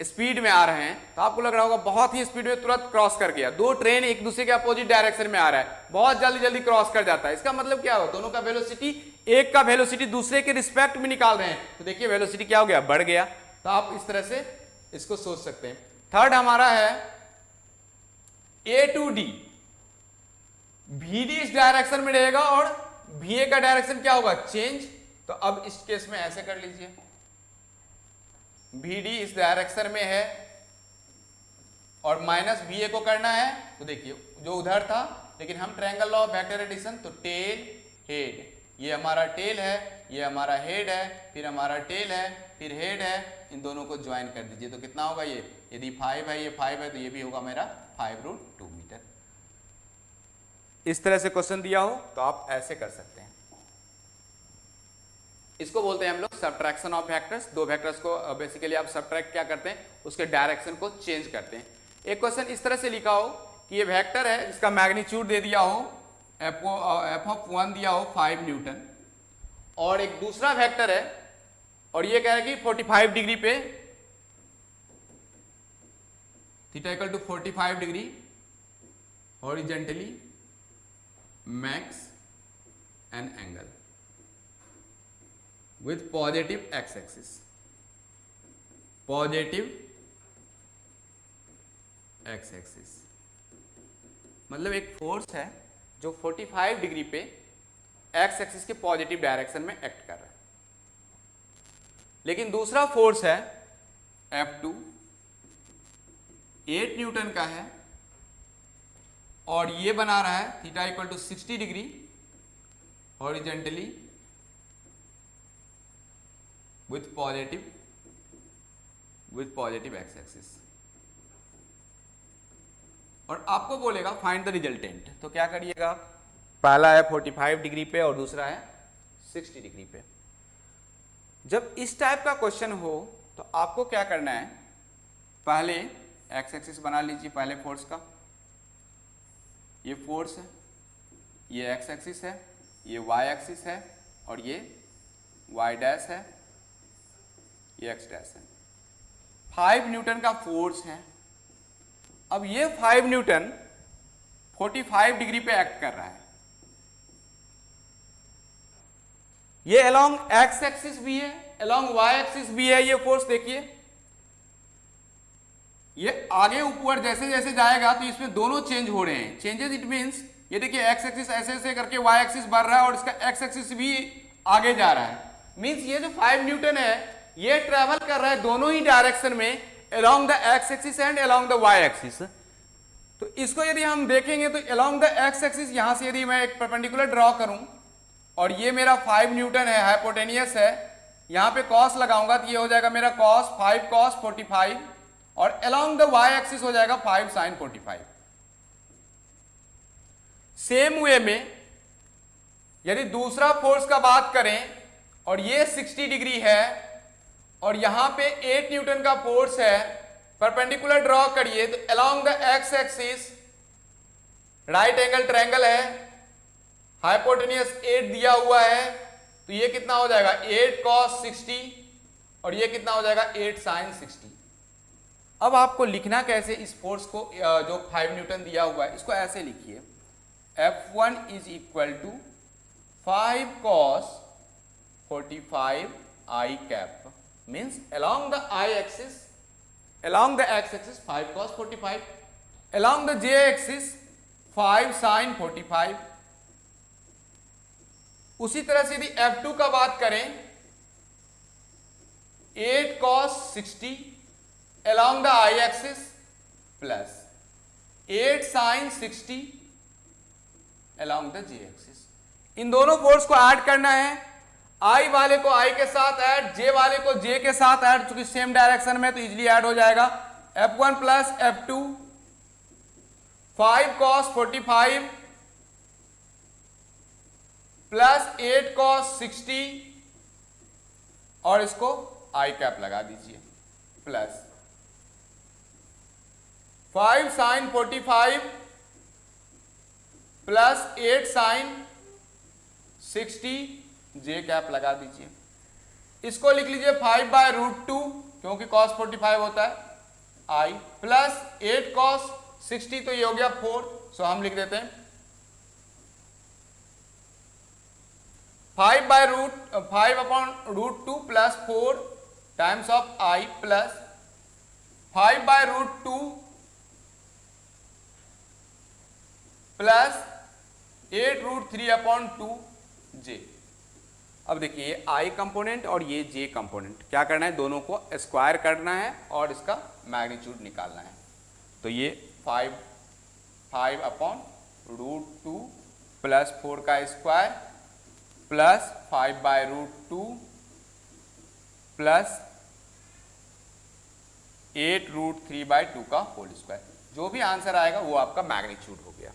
स्पीड में आ रहे हैं, तो आपको लग रहा होगा बहुत ही स्पीड में तुरंत क्रॉस कर गया, दो ट्रेन एक दूसरे के अपोजिट डायरेक्शन में आ रहा है, बहुत जल्दी जल्दी क्रॉस कर जाता है। इसका मतलब क्या हो, दोनों का वेलोसिटी, एक का वेलोसिटी दूसरे के रिस्पेक्ट में निकाल रहे हैं, तो देखिए वेलोसिटी क्या हो गया, बढ़ गया। तो आप इस तरह से इसको सोच सकते हैं। थर्ड हमारा है ए टू डी, बी डी इस डायरेक्शन में रहेगा और बी ए का डायरेक्शन क्या होगा, चेंज। तो अब इस केस में ऐसे कर लीजिए, बी डी इस डायरेक्शन में है और माइनस बी ए को करना है, तो देखिए जो उधर था, लेकिन हम triangle law of vector addition, तो टेल हेड, ये हमारा टेल है, ये हमारा हेड है, फिर हमारा टेल है, फिर हेड है, इन दोनों को ज्वाइन कर दीजिए, तो कितना होगा, ये यदि 5 है, ये 5 है, तो ये भी होगा मेरा 5√2 मीटर। इस तरह से क्वेश्चन दिया हो तो आप ऐसे कर सकते हैं। इसको बोलते हैं हम लोग सब्ट्रैक्शन ऑफ वेक्टर्स। दो वेक्टर्स को बेसिकली आप सब्ट्रैक्ट क्या करते हैं, उसके डायरेक्शन को चेंज करते हैं। एक क्वेश्चन इस तरह से लिखा हो कि ये वेक्टर है, इसका मैग्नीट्यूड दे दिया हो एफ ऑफ 1 दिया हो 5 न्यूटन, और एक दूसरा वेक्टर है और ये कह रहा है कि 45 डिग्री पे theta equal to 45 degree horizontally makes an angle with positive x axis, positive x axis मतलब एक फोर्स है जो 45 डिग्री पे x एक्सिस के पॉजिटिव डायरेक्शन में एक्ट कर रहा है। लेकिन दूसरा फोर्स है F2 8 न्यूटन का है और ये बना रहा है theta equal to 60 degree horizontally with positive x axis, और आपको बोलेगा फाइंड द रिजल्टेंट। तो क्या करिएगा, पहला है 45 डिग्री पे और दूसरा है 60 डिग्री पे। जब इस टाइप का क्वेश्चन हो तो आपको क्या करना है, पहले x एक्सिस बना लीजिए पहले फोर्स का। ये फोर्स है, ये x एक्सिस है, ये y एक्सिस है और ये y डैश है, ये x डैश है। 5 न्यूटन का फोर्स है। अब ये 5 न्यूटन 45 डिग्री पे एक्ट कर रहा है। ये अलोंग x एक्सिस भी है, अलोंग y एक्सिस भी है। ये फोर्स देखिए, ये आगे ऊपर जैसे जैसे जाएगा तो इसमें दोनों चेंज हो रहे हैं। चेंजेस इट मींस ये देखिए x एक्सिस ऐसे ऐसे करके y एक्सिस बढ़ रहा है और इसका x एक्सिस भी आगे जा रहा है। मींस ये जो 5 न्यूटन है ये ट्रेवल कर रहा है दोनों ही डायरेक्शन में, along the x axis and along the y axis. तो इसको यदि हम देखेंगे तो अलोंग द x एक्सिस यहां से यदि मैं एक परपेंडिकुलर ड्रॉ करूं और ये मेरा 5 न्यूटन है, हाइपोटेनियस है, यहां पे कॉस लगाऊंगा तो ये हो जाएगा मेरा कॉस 5 कॉस 45 और अलोंग द y एक्सिस हो जाएगा 5 साइन 45। सेम वे में यदि दूसरा फोर्स का बात करें और ये 60 डिग्री है और यहां पे 8 न्यूटन का फोर्स है, परपेंडिकुलर ड्रॉ करिए तो along the x axis right angle triangle है, हाइपोटेनियस 8 दिया हुआ है, तो ये कितना हो जाएगा 8 cos 60 और ये कितना हो जाएगा 8 sin 60। अब आपको लिखना कैसे इस फोर्स को, जो 5 न्यूटन दिया हुआ है इसको ऐसे लिखिए, F1 is equal to 5 cos 45 I cap means along the I axis, along the x axis 5 cos 45, along the j axis 5 sin 45। उसी तरह से यदि F2 का बात करें 8 cos 60 along the I axis plus 8 sin 60 along the j axis। इन दोनों फोर्स को ऐड करना है, I वाले को I के साथ ऐड, J वाले को J के साथ ऐड, चूंकि सेम डायरेक्शन में तो इजीली ऐड हो जाएगा। F1 plus F2 5 cos 45 plus 8 cos 60 और इसको I कैप लगा दीजिए प्लस 5 sin 45 प्लस 8 sin 60 जे कैप लगा दीजिए। इसको लिख लीजिए 5/√2 क्योंकि cos 45 होता है I प्लस 8 cos 60 तो ये हो गया 4, सो हम लिख देते हैं 5/√2 plus 4 times of I plus 5/√2 plus 8√3/2 जे। अब देखिए ये I कंपोनेंट और ये J कंपोनेंट क्या करना है, दोनों को स्क्वायर करना है और इसका मैग्नीट्यूड निकालना है। तो ये 5/√2 प्लस 4 का स्क्वायर प्लस 5/√2 प्लस 8√3/2 का होल स्क्वायर, जो भी आंसर आएगा वो आपका मैग्नीट्यूड हो गया।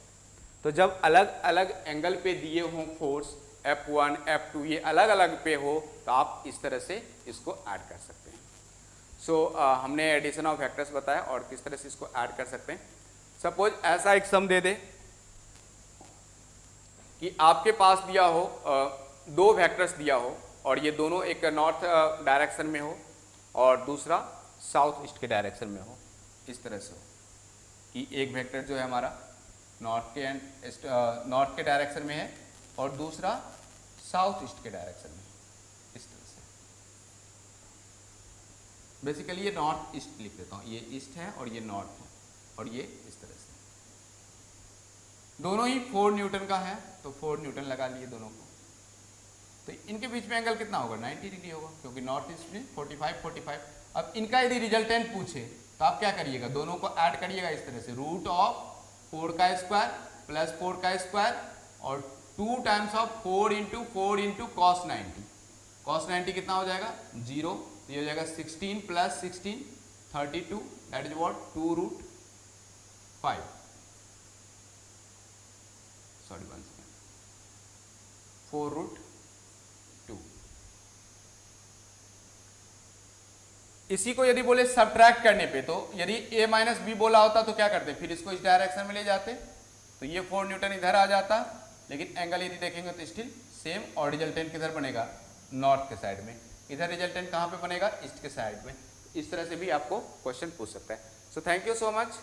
तो जब अलग अलग एंगल पे दिए हों फोर्स F1 F2 ये अलग अलग पे हो तो आप इस तरह से इसको ऐड कर सकते हैं। सो हमने एडिशन ऑफ वेक्टर्स बताया और किस तरह से इसको ऐड कर सकते हैं। सपोज ऐसा एक सम दे दे कि आपके पास दिया हो दो वेक्टर्स दिया हो और ये दोनों एक नॉर्थ डायरेक्शन में हो और दूसरा साउथ ईस्ट के डायरेक्शन में हो, इस तरह से हो कि एक वेक्टर जो है हमारा नॉर्थ के डायरेक्शन में है और दूसरा साउथ ईस्ट के डायरेक्शन में, इस तरह से। बेसिकली ये नॉर्थ ईस्ट लिख देता हूँ, ये ईस्ट है और ये नॉर्थ है और ये इस तरह से। दोनों ही 4 न्यूटन का है तो 4 न्यूटन लगा लिए दोनों को। तो इनके बीच में एंगल कितना होगा? 90 डिग्री होगा, क्योंकि नॉर्थ ईस्ट में 45। अब इनका यदि रिजल्टेंट पूछे तो आप क्या करिएगा, दोनों को ऐड करिएगा इस तरह से, रूट ऑफ 4 का स्क्वायर प्लस 4 का स्क्वायर और 2 times of 4 into cos 90। Cos 90 कितना हो जाएगा? 0। तो ये हो जाएगा 16 plus 16 32, that is what 2 root 5, sorry 4 root 2। इसी को यदि बोले सब्ट्रैक्ट करने पे, तो यदि a माइनस बी बोला होता तो क्या करते, फिर इसको इस डायरेक्शन में ले जाते तो ये 4 न्यूटन इधर आ जाता, लेकिन एंगल यदि देखेंगे तो स्टिल सेम और रिजल्टेंट किधर बनेगा? नॉर्थ के साइड में। इधर रिजल्टेंट कहाँ पे बनेगा? ईस्ट के साइड में। इस तरह से भी आपको क्वेश्चन पूछ सकता है। So thank you so much.